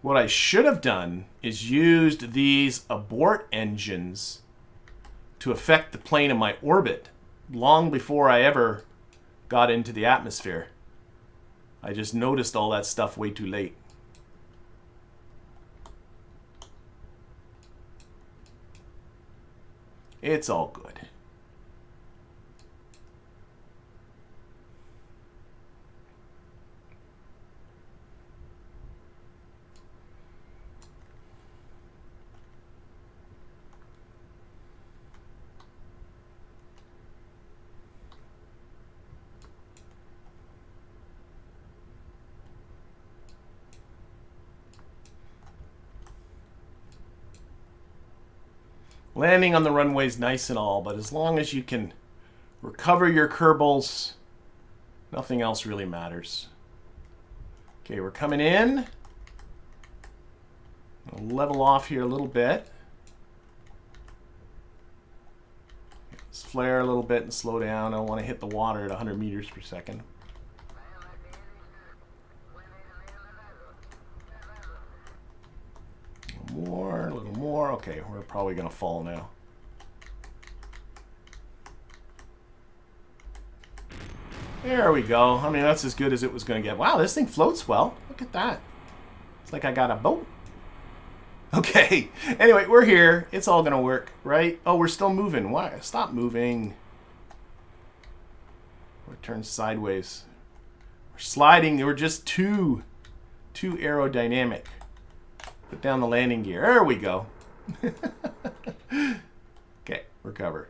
What I should have done is used these abort engines to affect the plane of my orbit long before I ever got into the atmosphere. I just noticed all that stuff way too late. It's all good. Landing on the runway is nice and all, but as long as you can recover your Kerbals, nothing else really matters. Okay, we're coming in. I'll level off here a little bit. Let's flare a little bit and slow down. I don't want to hit the water at 100 meters per second. More, a little more. Okay, we're probably going to fall now. There we go. I mean, that's as good as it was going to get. Wow, this thing floats well. Look at that. It's like I got a boat. Okay. Anyway, we're here. It's all going to work, right? Oh, we're still moving. Why? Stop moving. We're turned sideways. We're sliding. We're just too aerodynamic. Put down the landing gear. There we go. Okay, recover.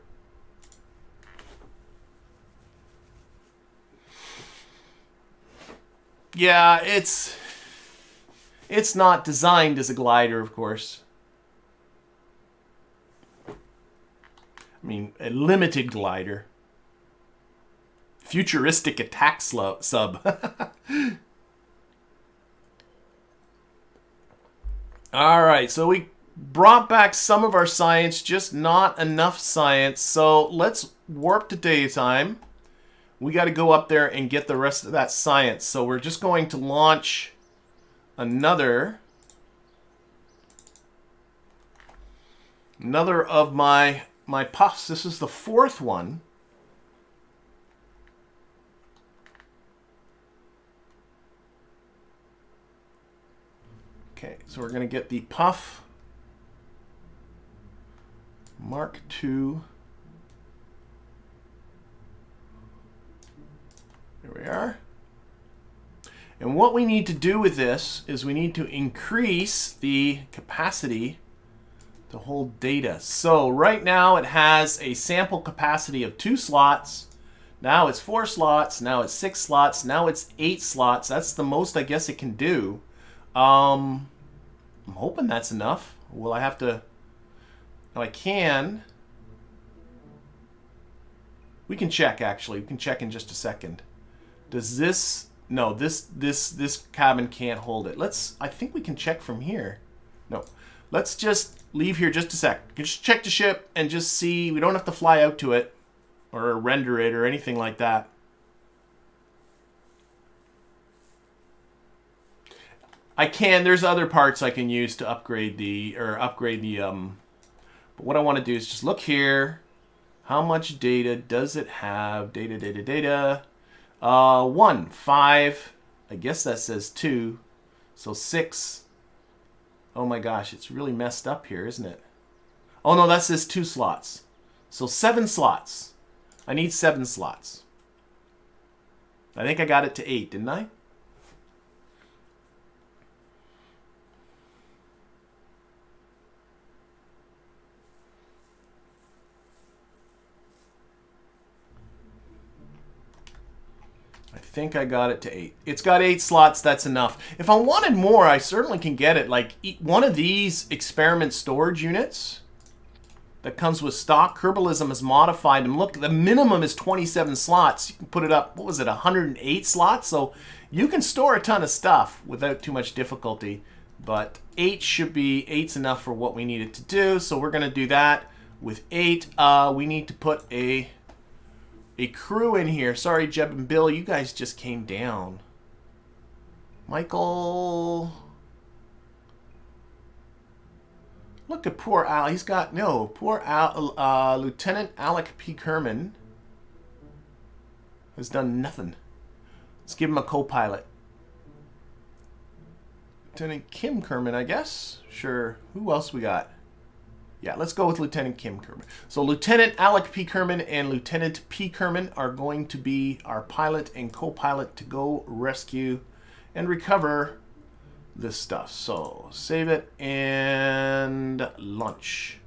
Yeah, it's not designed as a glider, of course. I mean, a limited glider. Futuristic attack sub. All right, so we brought back some of our science, just not enough science. So let's warp to daytime. We got to go up there and get the rest of that science. So we're just going to launch another of my puffs. This is the fourth one. Okay, so we're going to get the Puff Mark II. There we are. And what we need to do with this is we need to increase the capacity to hold data. So right now it has a sample capacity of 2 slots. Now it's 4 slots. Now it's 6 slots. Now it's 8 slots. That's the most I guess it can do. I'm hoping that's enough. Will I have to... No, I can. We can check, actually. We can check in just a second. Does this... No, this cabin can't hold it. I think we can check from here. No. Let's just leave here just a sec. You can just check the ship and just see. We don't have to fly out to it or render it or anything like that. I can. There's other parts I can use to upgrade the but what I want to do is just look here. How much data does it have? Data. 1, 5. I guess that says 2. So 6. Oh my gosh, it's really messed up here, isn't it? Oh no, that says 2 slots. So 7 slots. I need 7 slots. I think I got it to 8, didn't I? think I got it to 8. It's got 8 slots. That's enough. If I wanted more, I certainly can get it. Like one of these experiment storage units that comes with stock, Kerbalism has modified them. Look, the minimum is 27 slots. You can put it up, what was it, 108 slots? So you can store a ton of stuff without too much difficulty. But 8's enough for what we need it to do. So we're going to do that with 8. We need to put a crew in here. Sorry, Jeb and Bill, you guys just came down. Michael. Look at poor Al. He's got, no, poor Al, Lieutenant Alec P. Kerman has done nothing. Let's give him a co-pilot. Lieutenant Kim Kerman, I guess. Sure. Who else we got? Yeah, let's go with Lieutenant Kim Kerman. So Lieutenant Alec P. Kerman and Lieutenant P. Kerman are going to be our pilot and co-pilot to go rescue and recover this stuff. So save it and launch.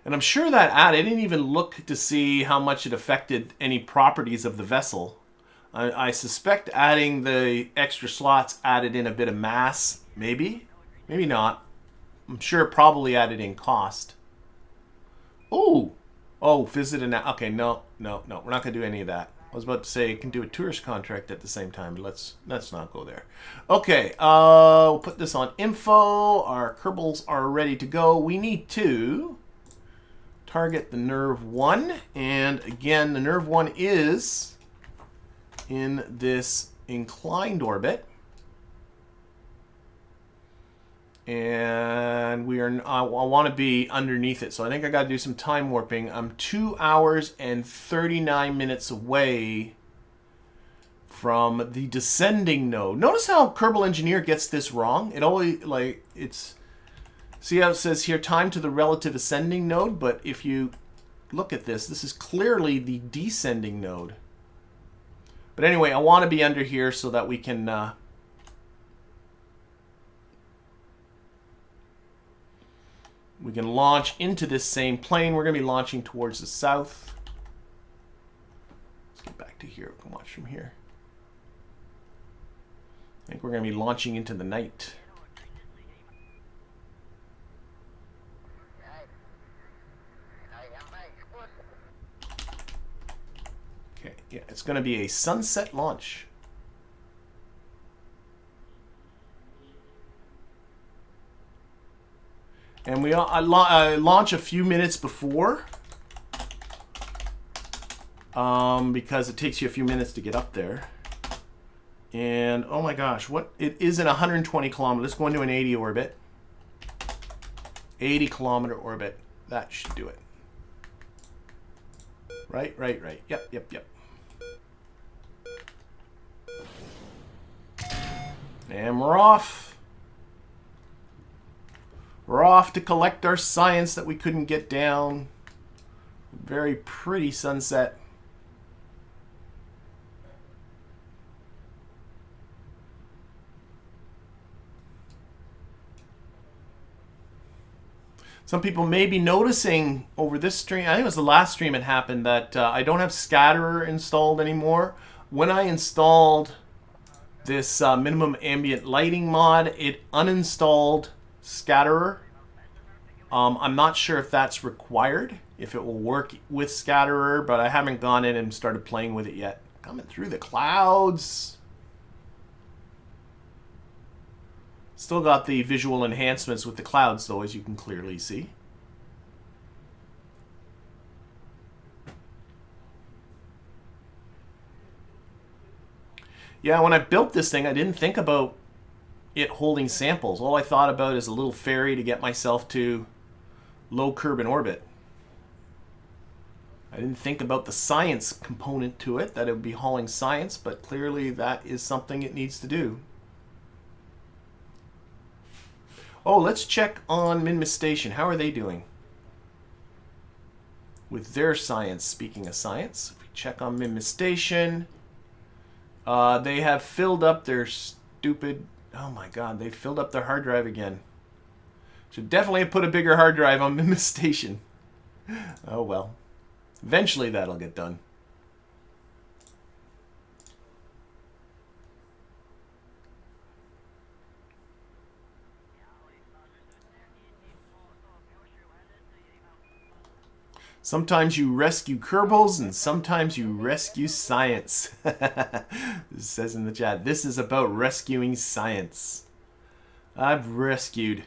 And I'm sure that I didn't even look to see how much it affected any properties of the vessel. I suspect adding the extra slots added in a bit of mass. Maybe. Maybe not. I'm sure it probably added in cost. Oh! Oh, visit an... Okay, no. We're not going to do any of that. I was about to say you can do a tourist contract at the same time, but let's not go there. Okay, we'll put this on info. Our Kerbals are ready to go. We need to target the Nerve 1. And again, the Nerve 1 is in this inclined orbit. And I want to be underneath it. So I think I got to do some time warping. I'm 2 hours and 39 minutes away from the descending node. Notice how Kerbal Engineer gets this wrong. It always, like, it's... See how it says here, time to the relative ascending node? But if you look at this, this is clearly the descending node. But anyway, I want to be under here so that we can... we can launch into this same plane. We're going to be launching towards the south. Let's get back to here. We can watch from here. I think we're going to be launching into the night. Okay, yeah, it's going to be a sunset launch. And we launch a few minutes before because it takes you a few minutes to get up there. And oh my gosh, what it is in 120 kilometers. Let's go into an 80 orbit. 80 kilometer orbit. That should do it. Right. Yep. And we're off. We're off to collect our science that we couldn't get down. Very pretty sunset. Some people may be noticing over this stream, I think it was the last stream it happened, that I don't have Scatterer installed anymore. When I installed this minimum ambient lighting mod, it uninstalled Scatterer. I'm not sure if that's required, if it will work with Scatterer, but I haven't gone in and started playing with it yet. Coming through the clouds. Still got the visual enhancements with the clouds, though, as you can clearly see. Yeah, when I built this thing, I didn't think about it holding samples. All I thought about is a little ferry to get myself to low Kerbin orbit. I didn't think about the science component to it, that it would be hauling science, but clearly that is something it needs to do. Oh, let's check on Minmus Station. How are they doing with their science? Speaking of science, if we check on Minmus Station, They have filled up their stupid... Oh my god, they filled up their hard drive again. Should definitely have put a bigger hard drive on Minmus Station. Oh well. Eventually that'll get done. Sometimes you rescue Kerbals and sometimes you rescue science. It says in the chat, this is about rescuing science. I've rescued.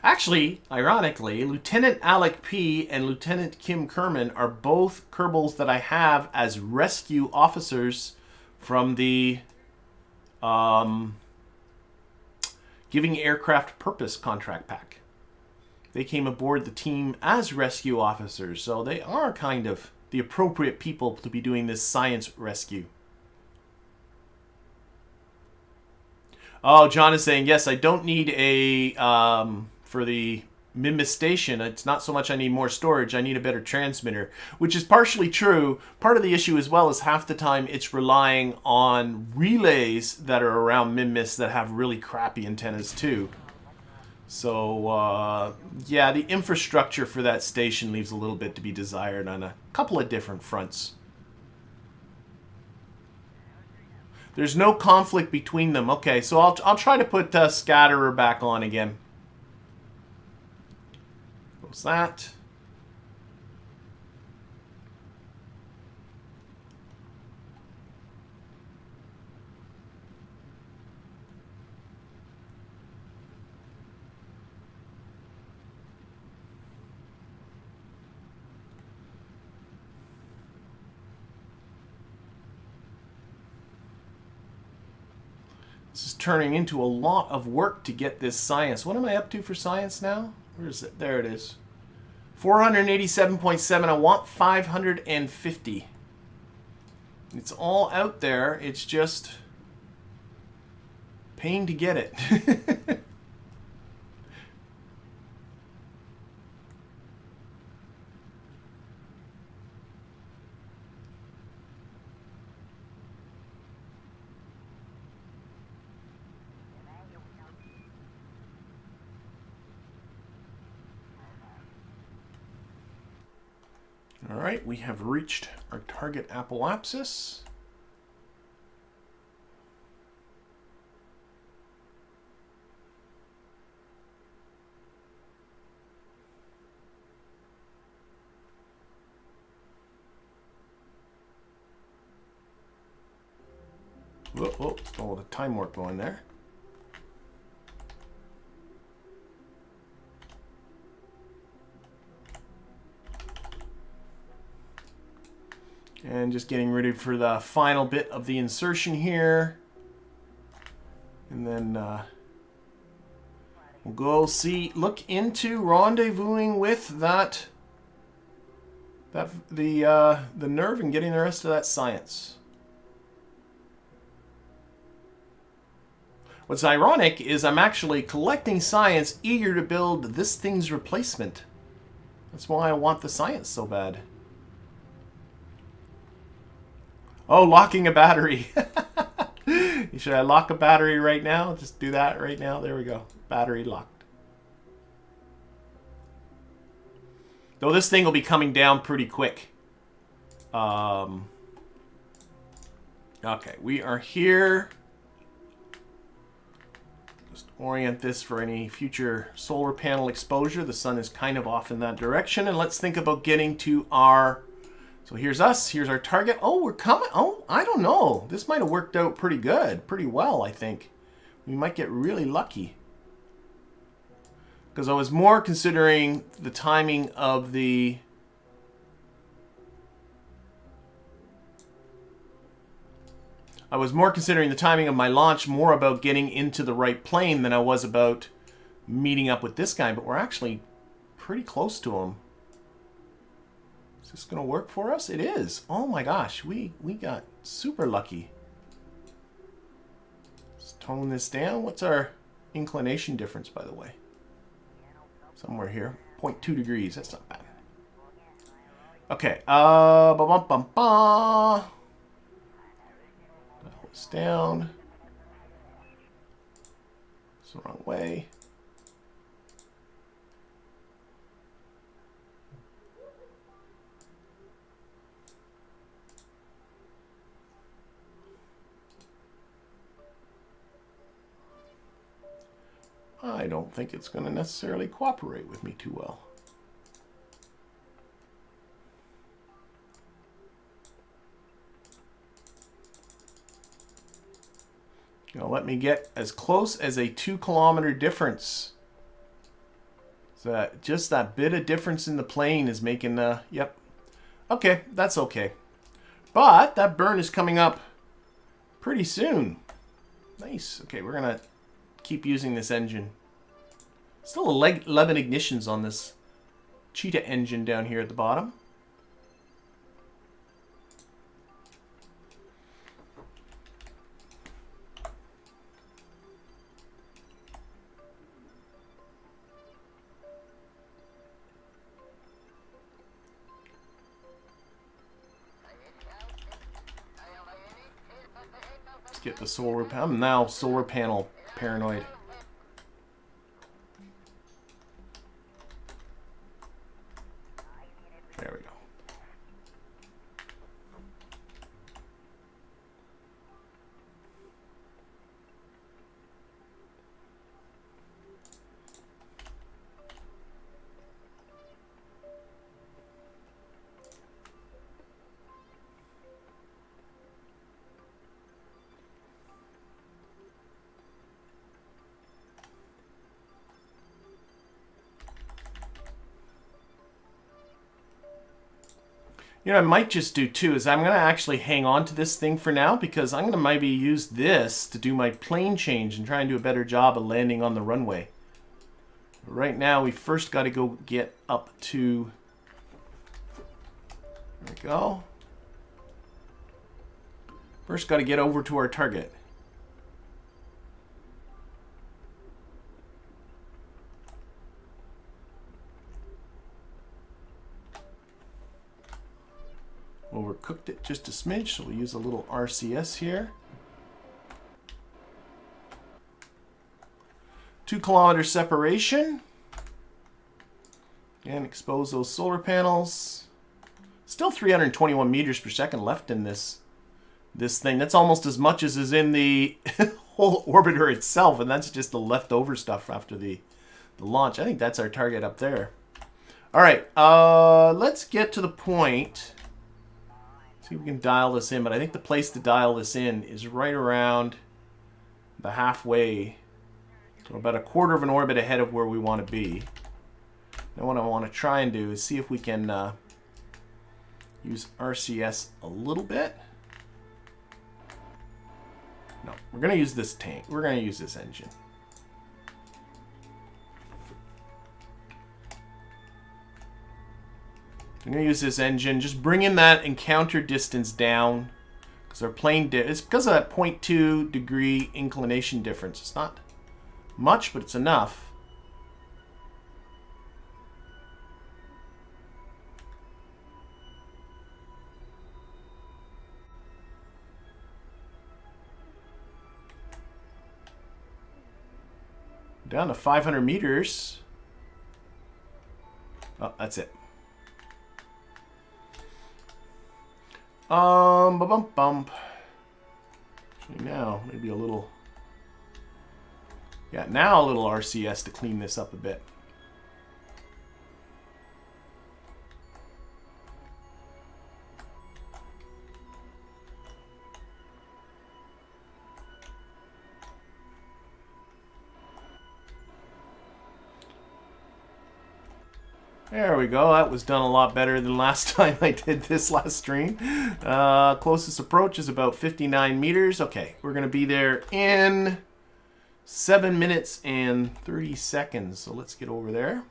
Actually, ironically, Lieutenant Alec P. and Lieutenant Kim Kerman are both Kerbals that I have as rescue officers from the Giving Aircraft Purpose contract pack. They came aboard the team as rescue officers, so they are kind of the appropriate people to be doing this science rescue. Oh, John is saying, yes, I don't need a, for the Minmus Station, it's not so much I need more storage, I need a better transmitter, which is partially true. Part of the issue as well is half the time it's relying on relays that are around Minmus that have really crappy antennas too. So, yeah, the infrastructure for that station leaves a little bit to be desired on a couple of different fronts. There's no conflict between them. Okay, so I'll try to put Scatterer back on again. What's that? This is turning into a lot of work to get this science. What am I up to for science now? Where is it? There it is. 487.7. I want 550. It's all out there. It's just pain to get it. All right, we have reached our target apoapsis. Whoa, whoa, oh, the time warp going there. And just getting ready for the final bit of the insertion here. And then we'll go look into rendezvousing with the nerve and getting the rest of that science. What's ironic is I'm actually collecting science, eager to build this thing's replacement. That's why I want the science so bad. Oh, locking a battery. Should I lock a battery right now? Just do that right now. There we go. Battery locked. Though this thing will be coming down pretty quick. Okay, we are here. Just orient this for any future solar panel exposure. The sun is kind of off in that direction. And let's think about getting to our... So here's us, here's our target. Oh, we're coming. Oh, I don't know. This might have worked out pretty good, pretty well, I think. We might get really lucky. Because I was more considering the timing of the... I was more considering the timing of my launch more about getting into the right plane than I was about meeting up with this guy. But we're actually pretty close to him. Is this going to work for us? It is. Oh my gosh, we got super lucky. Let's tone this down. What's our inclination difference, by the way? Somewhere here. 0.2 degrees. That's not bad. Okay. this down. It's the wrong way. I don't think it's going to necessarily cooperate with me too well. Now let me get as close as a 2-kilometer difference. So that just that bit of difference in the plane is making, yep. Okay, that's okay. But that burn is coming up pretty soon. Nice. Okay, we're going to keep using this engine. Still 11 ignitions on this Cheetah engine down here at the bottom. Let's get the solar panel. I'm now solar panel paranoid. There we go. You know, I might just do too is I'm going to actually hang on to this thing for now because I'm going to maybe use this to do my plane change and try and do a better job of landing on the runway. Right now, we first got to go get up to... There we go. First got to get over to our target. Overcooked it just a smidge, so we'll use a little RCS here. 2-kilometer separation. And expose those solar panels. Still 321 meters per second left in this thing. That's almost as much as is in the whole orbiter itself, and that's just the leftover stuff after the launch. I think that's our target up there. All right, let's get to the point. See if we can dial this in, but I think the place to dial this in is right around the halfway. So about a quarter of an orbit ahead of where we want to be. Now what I want to try and do is see if we can use RCS a little bit. No, we're going to use this tank. We're going to use this engine. I'm going to use this engine. Just bring in that encounter distance down. Because our plane, it's because of that 0.2 degree inclination difference. It's not much, but it's enough. Down to 500 meters. Oh, that's it. Bump. Actually now, maybe a little... Yeah, now a little RCS to clean this up a bit. There we go. That was done a lot better than last time I did this last stream. Closest approach is about 59 meters. Okay, we're going to be there in 7 minutes and 30 seconds. So let's get over there.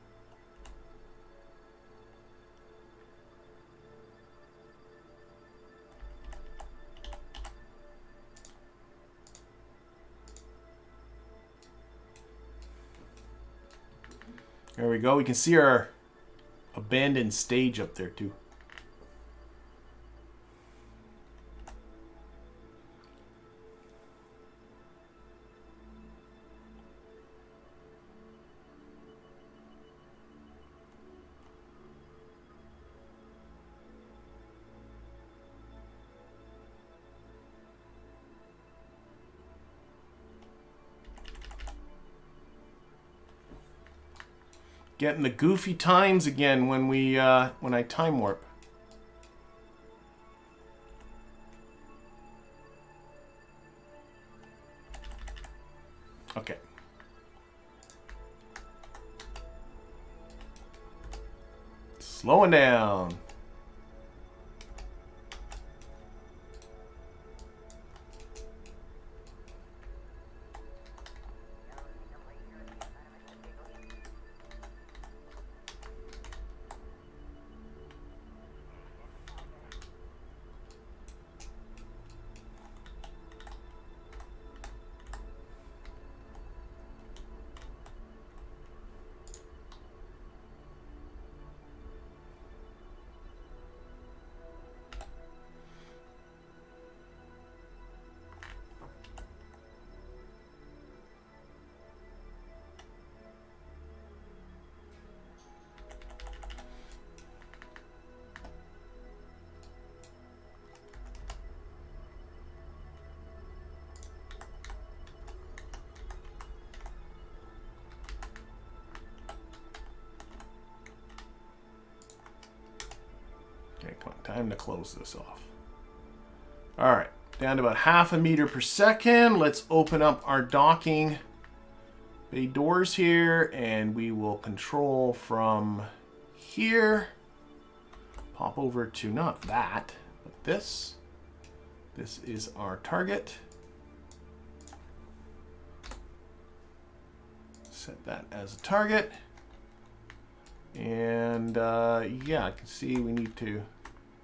There we go. We can see our abandoned stage up there too. Getting the goofy times again when we when I time warp. Okay. Slowing down. Okay, come on, time to close this off. All right, down to about 0.5 meters per second. Let's open up our docking bay doors here, and we will control from here. Pop over to not that, but this. This is our target. Set that as a target. And yeah, I can see we need to,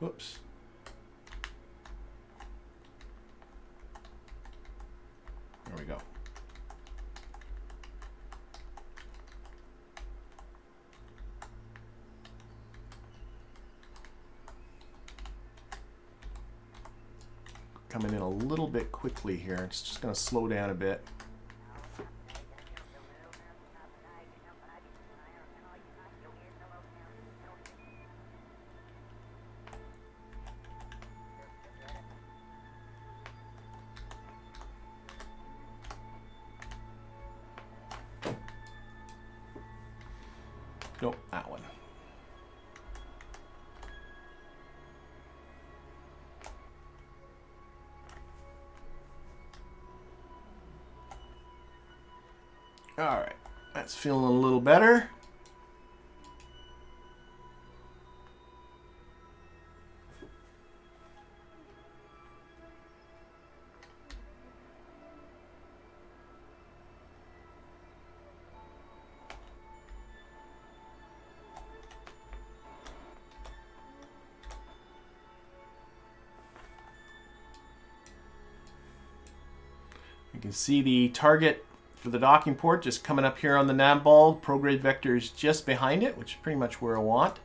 whoops. There we go. Coming in a little bit quickly here. It's just going to slow down a bit. Nope, that one. All right, that's feeling a little better. You can see the target for the docking port just coming up here on the Navball. Prograde vector is just behind it, which is pretty much where I want.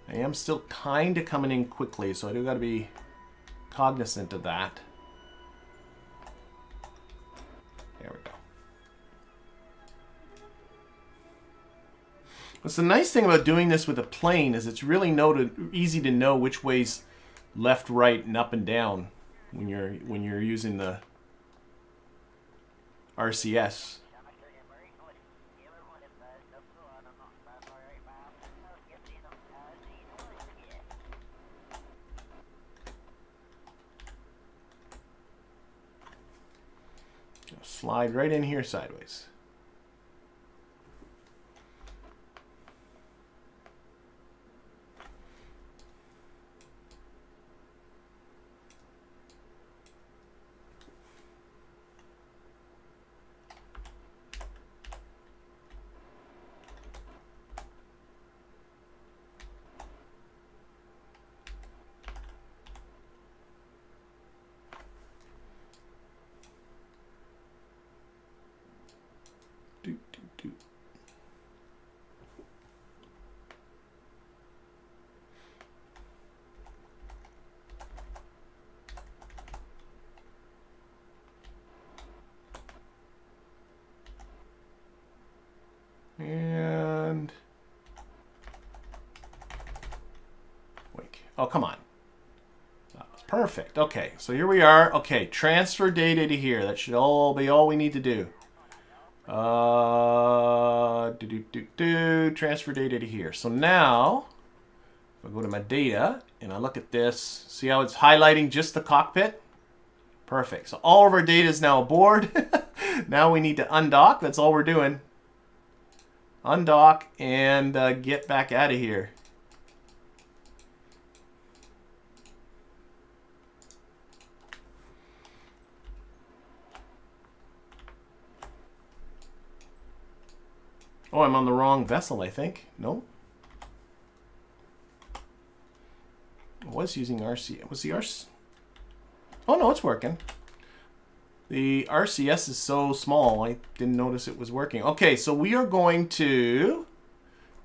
I am still kind of coming in quickly, so I do got to be cognizant of that. There we go. What's the nice thing about doing this with a plane is it's really easy to know which way's left, right, and up and down when you're using the RCS. Slide right in here sideways. And wait. Oh, come on. That was perfect. Okay, so here we are. Okay, transfer data to here. That should all be all we need to do. Transfer data to here. So now, if I go to my data and I look at this, see how it's highlighting just the cockpit? Perfect. So all of our data is now aboard. Now we need to undock. That's all we're doing. Undock and get back out of here. Oh, I'm on the wrong vessel, I think. No. I was using RC. Was the RC? Oh, no, it's working. The RCS is so small, I didn't notice it was working. Okay, so we are going to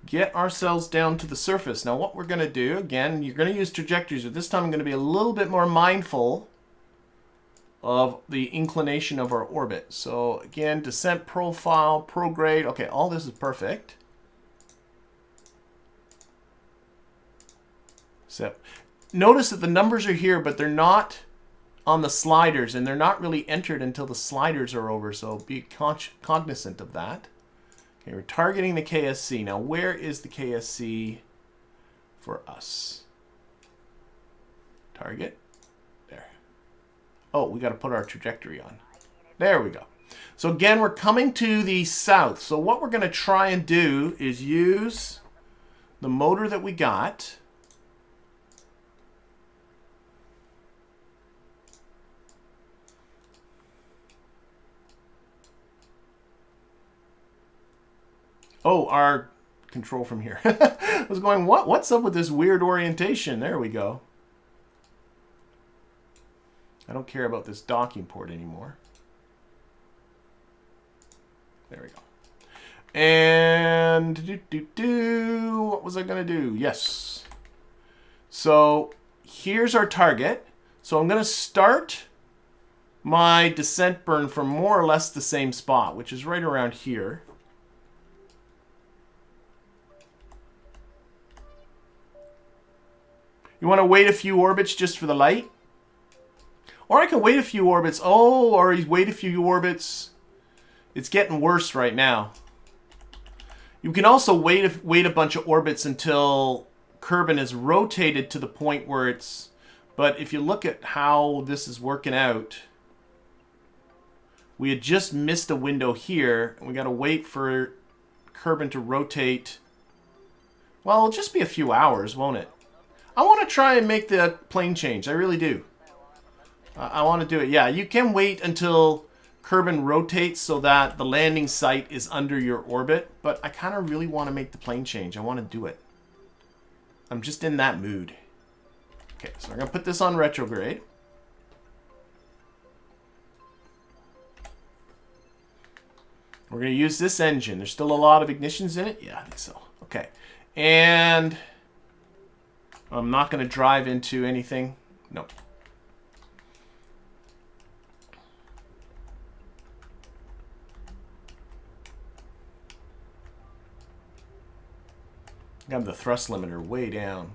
get ourselves down to the surface. Now, what we're going to do, again, you're going to use trajectories, but this time I'm going to be a little bit more mindful of the inclination of our orbit. So, again, descent profile, prograde. Okay, all this is perfect. So, notice that the numbers are here, but they're not on the sliders, and they're not really entered until the sliders are over, so be cognizant of that. Okay, we're targeting the KSC. Now, where is the KSC for us? Target. There. Oh, we got to put our trajectory on. There we go. So again, we're coming to the south. So what we're going to try and do is use the motor that we got. Oh, our control from here. I was going, what's up with this weird orientation? There we go. I don't care about this docking port anymore. There we go. And what was I going to do? Yes. So here's our target. So I'm going to start my descent burn from more or less the same spot, which is right around here. You want to wait a few orbits just for the light? Or I can wait a few orbits. Oh, or wait a few orbits. It's getting worse right now. You can also wait a bunch of orbits until Kerbin is rotated to the point where it's... But if you look at how this is working out, we had just missed a window here, and we got to wait for Kerbin to rotate. Well, it'll just be a few hours, won't it? I want to try and make the plane change. I really do. I want to do it. Yeah, you can wait until Kerbin rotates so that the landing site is under your orbit, but I kind of really want to make the plane change. I want to do it. I'm just in that mood. Okay, so I'm going to put this on retrograde. We're going to use this engine. There's still a lot of ignitions in it. Yeah, I think so. Okay. And I'm not going to drive into anything. No. I have the thrust limiter way down.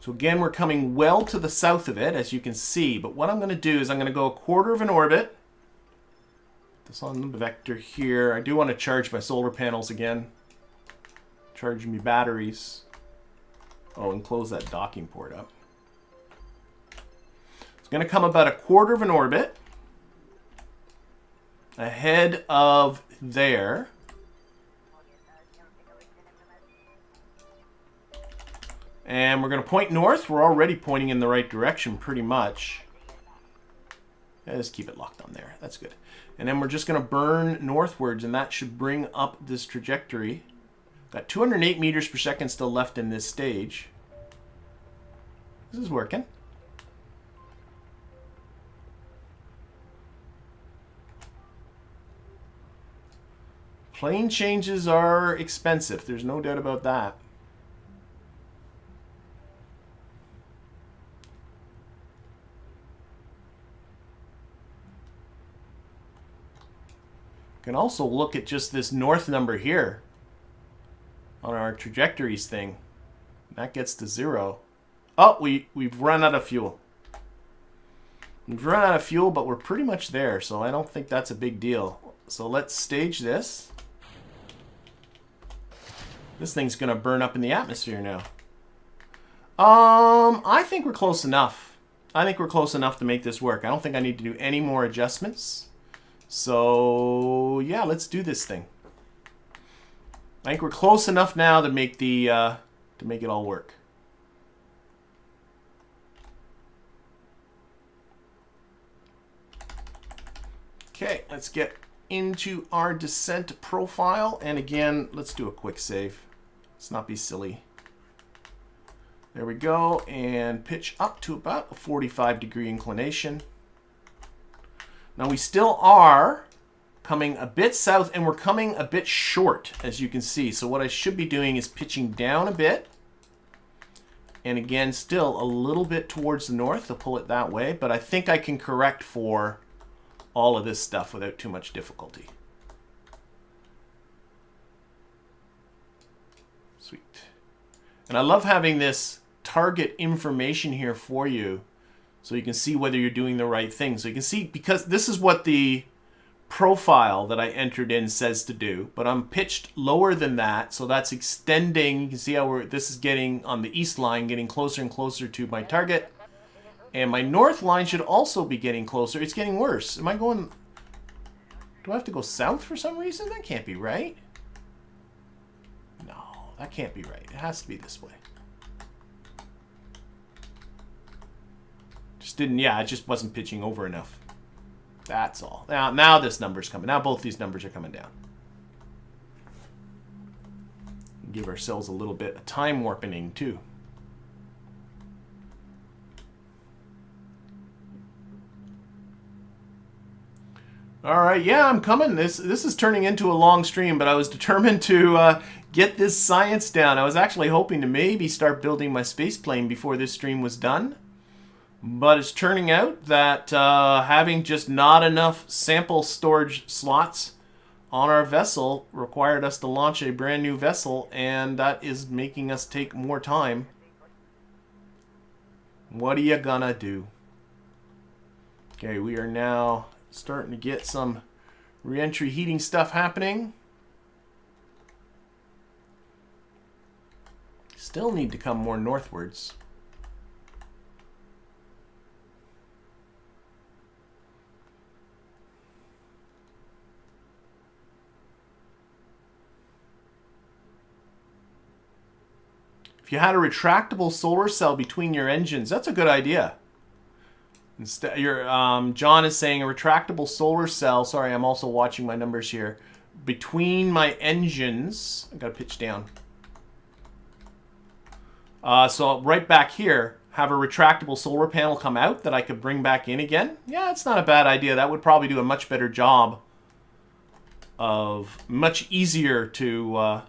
So again, we're coming well to the south of it, as you can see. But what I'm going to do is I'm going to go a quarter of an orbit. Put this on the vector here. I do want to charge my solar panels again. Charge my batteries. Oh, and close that docking port up. It's going to come about a quarter of an orbit ahead of there. And we're going to point north. We're already pointing in the right direction pretty much. Yeah, just keep it locked on there. That's good. And then we're just going to burn northwards, and that should bring up this trajectory. Got 208 meters per second still left in this stage. This is working. Plane changes are expensive. There's no doubt about that. You can also look at just this north number here on our trajectories thing. That gets to 0. Oh, we've run out of fuel. We've run out of fuel, but we're pretty much there, so I don't think that's a big deal. So let's stage this. This thing's gonna burn up in the atmosphere now. I think we're close enough. I think we're close enough to make this work. I don't think I need to do any more adjustments. So yeah, let's do this thing. I think we're close enough now to make the to make it all work. Okay, let's get into our descent profile, and again, let's do a quick save. Let's not be silly. There we go, and pitch up to about a 45-degree inclination. Now we still are coming a bit south, and we're coming a bit short, as you can see. So what I should be doing is pitching down a bit, and again, still a little bit towards the north to pull it that way, but I think I can correct for all of this stuff without too much difficulty. Sweet. And I love having this target information here for you so you can see whether you're doing the right thing. So you can see, because this is what the profile that I entered in says to do, but I'm pitched lower than that, so that's extending. You can see how this is getting on the east line, getting closer and closer to my target. And my north line should also be getting closer. It's getting worse. Am I going... Do I have to go south for some reason? That can't be right. No, that can't be right. It has to be this way. Just didn't... Yeah, it just wasn't pitching over enough. That's all. Now this number's coming. Now both these numbers are coming down. Give ourselves a little bit of time warping too. All right, yeah, I'm coming. This is turning into a long stream, but I was determined to get this science down. I was actually hoping to maybe start building my space plane before this stream was done. But it's turning out that having just not enough sample storage slots on our vessel required us to launch a brand new vessel, and that is making us take more time. What are you gonna do? Okay, we are now starting to get some re-entry heating stuff happening. Still need to come more northwards. If you had a retractable solar cell between your engines, that's a good idea. Instead, John is saying a retractable solar cell. Sorry, I'm also watching my numbers here. Between my engines, I gotta pitch down. So right back here, have a retractable solar panel come out that I could bring back in again. Yeah, it's not a bad idea. That would probably do a much better job of much easier to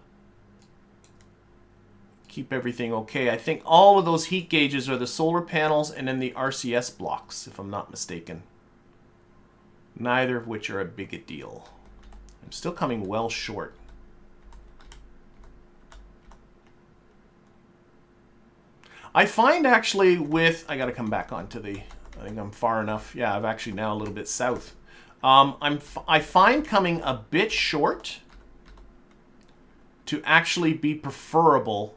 keep everything okay. I think all of those heat gauges are the solar panels and then the RCS blocks, if I'm not mistaken. Neither of which are a big a deal. I'm still coming well short. I find actually with... I got to come back onto the... I think I'm far enough. Yeah, I'm actually now a little bit south. I find coming a bit short to actually be preferable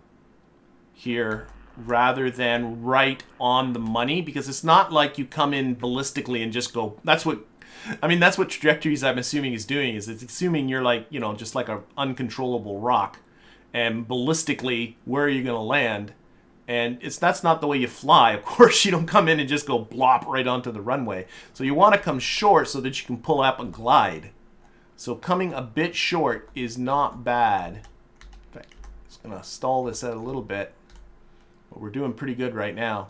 here rather than right on the money, because it's not like you come in ballistically and just go... That's what... I mean, that's what Trajectories, I'm assuming, is doing, is it's assuming you're like, you know, just like an uncontrollable rock. And ballistically, where are you going to land? And that's not the way you fly. Of course, you don't come in and just go blop right onto the runway. So you want to come short so that you can pull up and glide. So coming a bit short is not bad. Okay, just going to stall this out a little bit. But we're doing pretty good right now.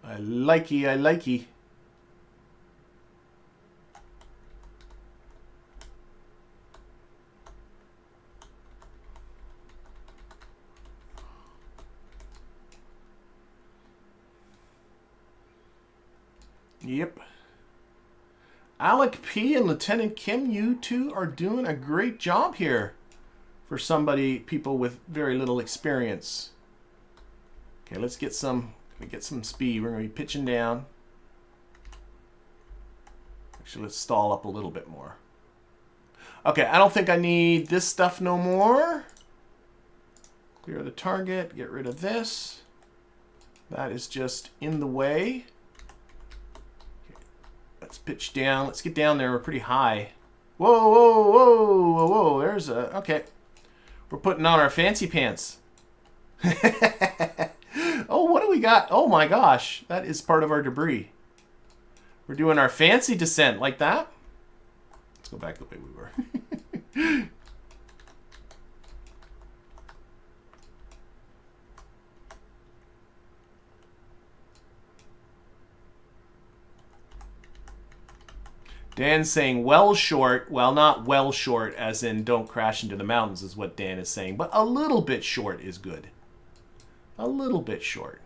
I likey, I likey. Yep. Alec P and Lieutenant Kim, you two are doing a great job here for people with very little experience. Okay, let's get some speed. We're going to be pitching down. Actually, let's stall up a little bit more. Okay, I don't think I need this stuff no more. Clear the target, get rid of this. That is just in the way. Okay, let's pitch down. Let's get down there. We're pretty high. Whoa, whoa, whoa, whoa, whoa. There's a... Okay. We're putting on our fancy pants. Oh, what do we got? Oh my gosh. That is part of our debris. We're doing our fancy descent like that. Let's go back the way we were. Dan's saying well short. Well, not well short as in don't crash into the mountains is what Dan is saying. But a little bit short is good. A little bit short.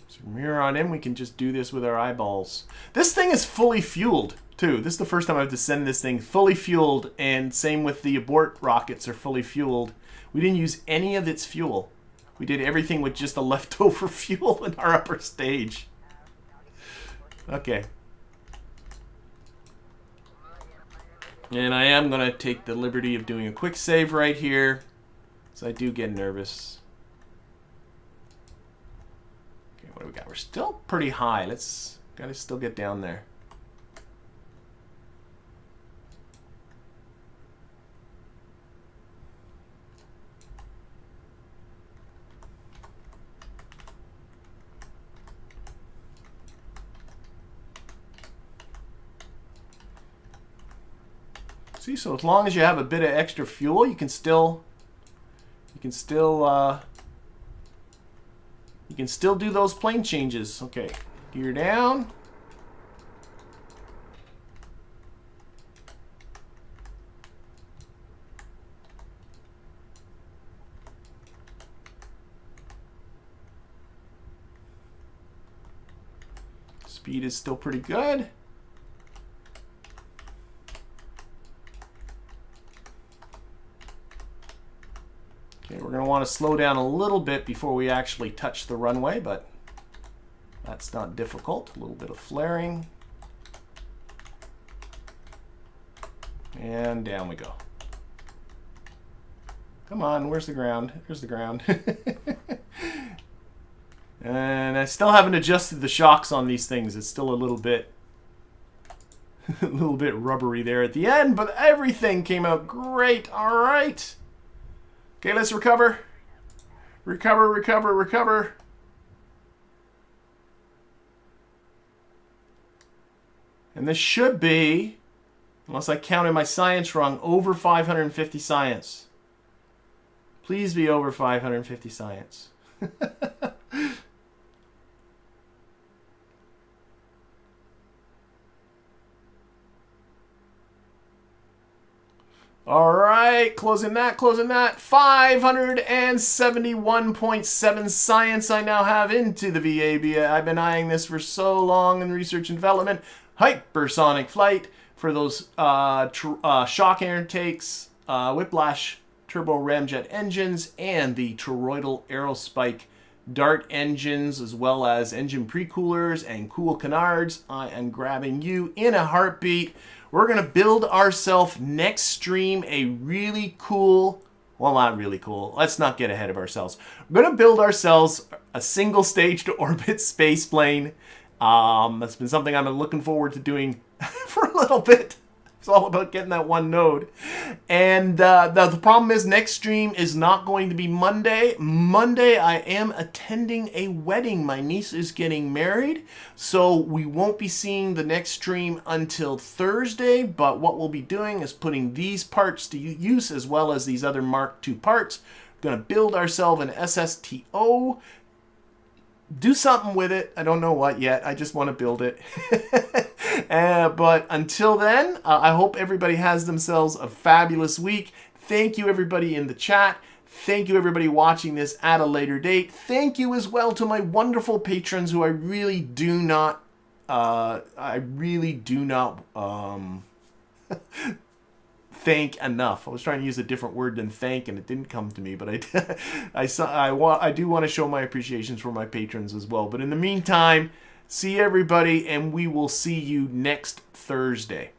So from here on in, we can just do this with our eyeballs. This thing is fully fueled, too. This is the first time I've to send this thing fully fueled, and same with the abort rockets are fully fueled. We didn't use any of its fuel. We did everything with just the leftover fuel in our upper stage. Okay. And I am going to take the liberty of doing a quick save right here, so I do get nervous. Okay, what do we got? We're still pretty high. Let's gotta still get down there. See, so as long as you have a bit of extra fuel, you can still do those plane changes. Okay, gear down. Speed is still pretty good. Okay, we're going to want to slow down a little bit before we actually touch the runway, but that's not difficult. A little bit of flaring. And down we go. Come on, where's the ground? Here's the ground. And I still haven't adjusted the shocks on these things. It's still a little bit rubbery there at the end, but everything came out great. All right. Okay, let's recover. Recover, recover, recover. And this should be, unless I counted my science wrong, over 550 science. Please be over 550 science. All right, closing that, closing that. 571.7 science I now have into the VAB. I've been eyeing this for so long in research and development. Hypersonic flight for those shock intakes, whiplash turbo ramjet engines, and the toroidal aerospike dart engines, as well as engine pre-coolers and cool canards. I am grabbing you in a heartbeat. We're going to build ourselves next stream a really cool, well, not really cool. Let's not get ahead of ourselves. We're going to build ourselves a single stage to orbit space plane. That's been something I've been looking forward to doing for a little bit. It's all about getting that one node. And the problem is next stream is not going to be Monday. Monday I am attending a wedding. My niece is getting married. So we won't be seeing the next stream until Thursday. But what we'll be doing is putting these parts to use as well as these other Mark II parts. We're going to build ourselves an SSTO. Do something with it. I don't know what yet. I just want to build it. But until then, I hope everybody has themselves a fabulous week. Thank you, everybody in the chat. Thank you, everybody watching this at a later date. Thank you as well to my wonderful patrons who I really do not I really do not thank enough. I was trying to use a different word than thank, and it didn't come to me. But I do want to show my appreciations for my patrons as well. But in the meantime, see everybody, and we will see you next Thursday.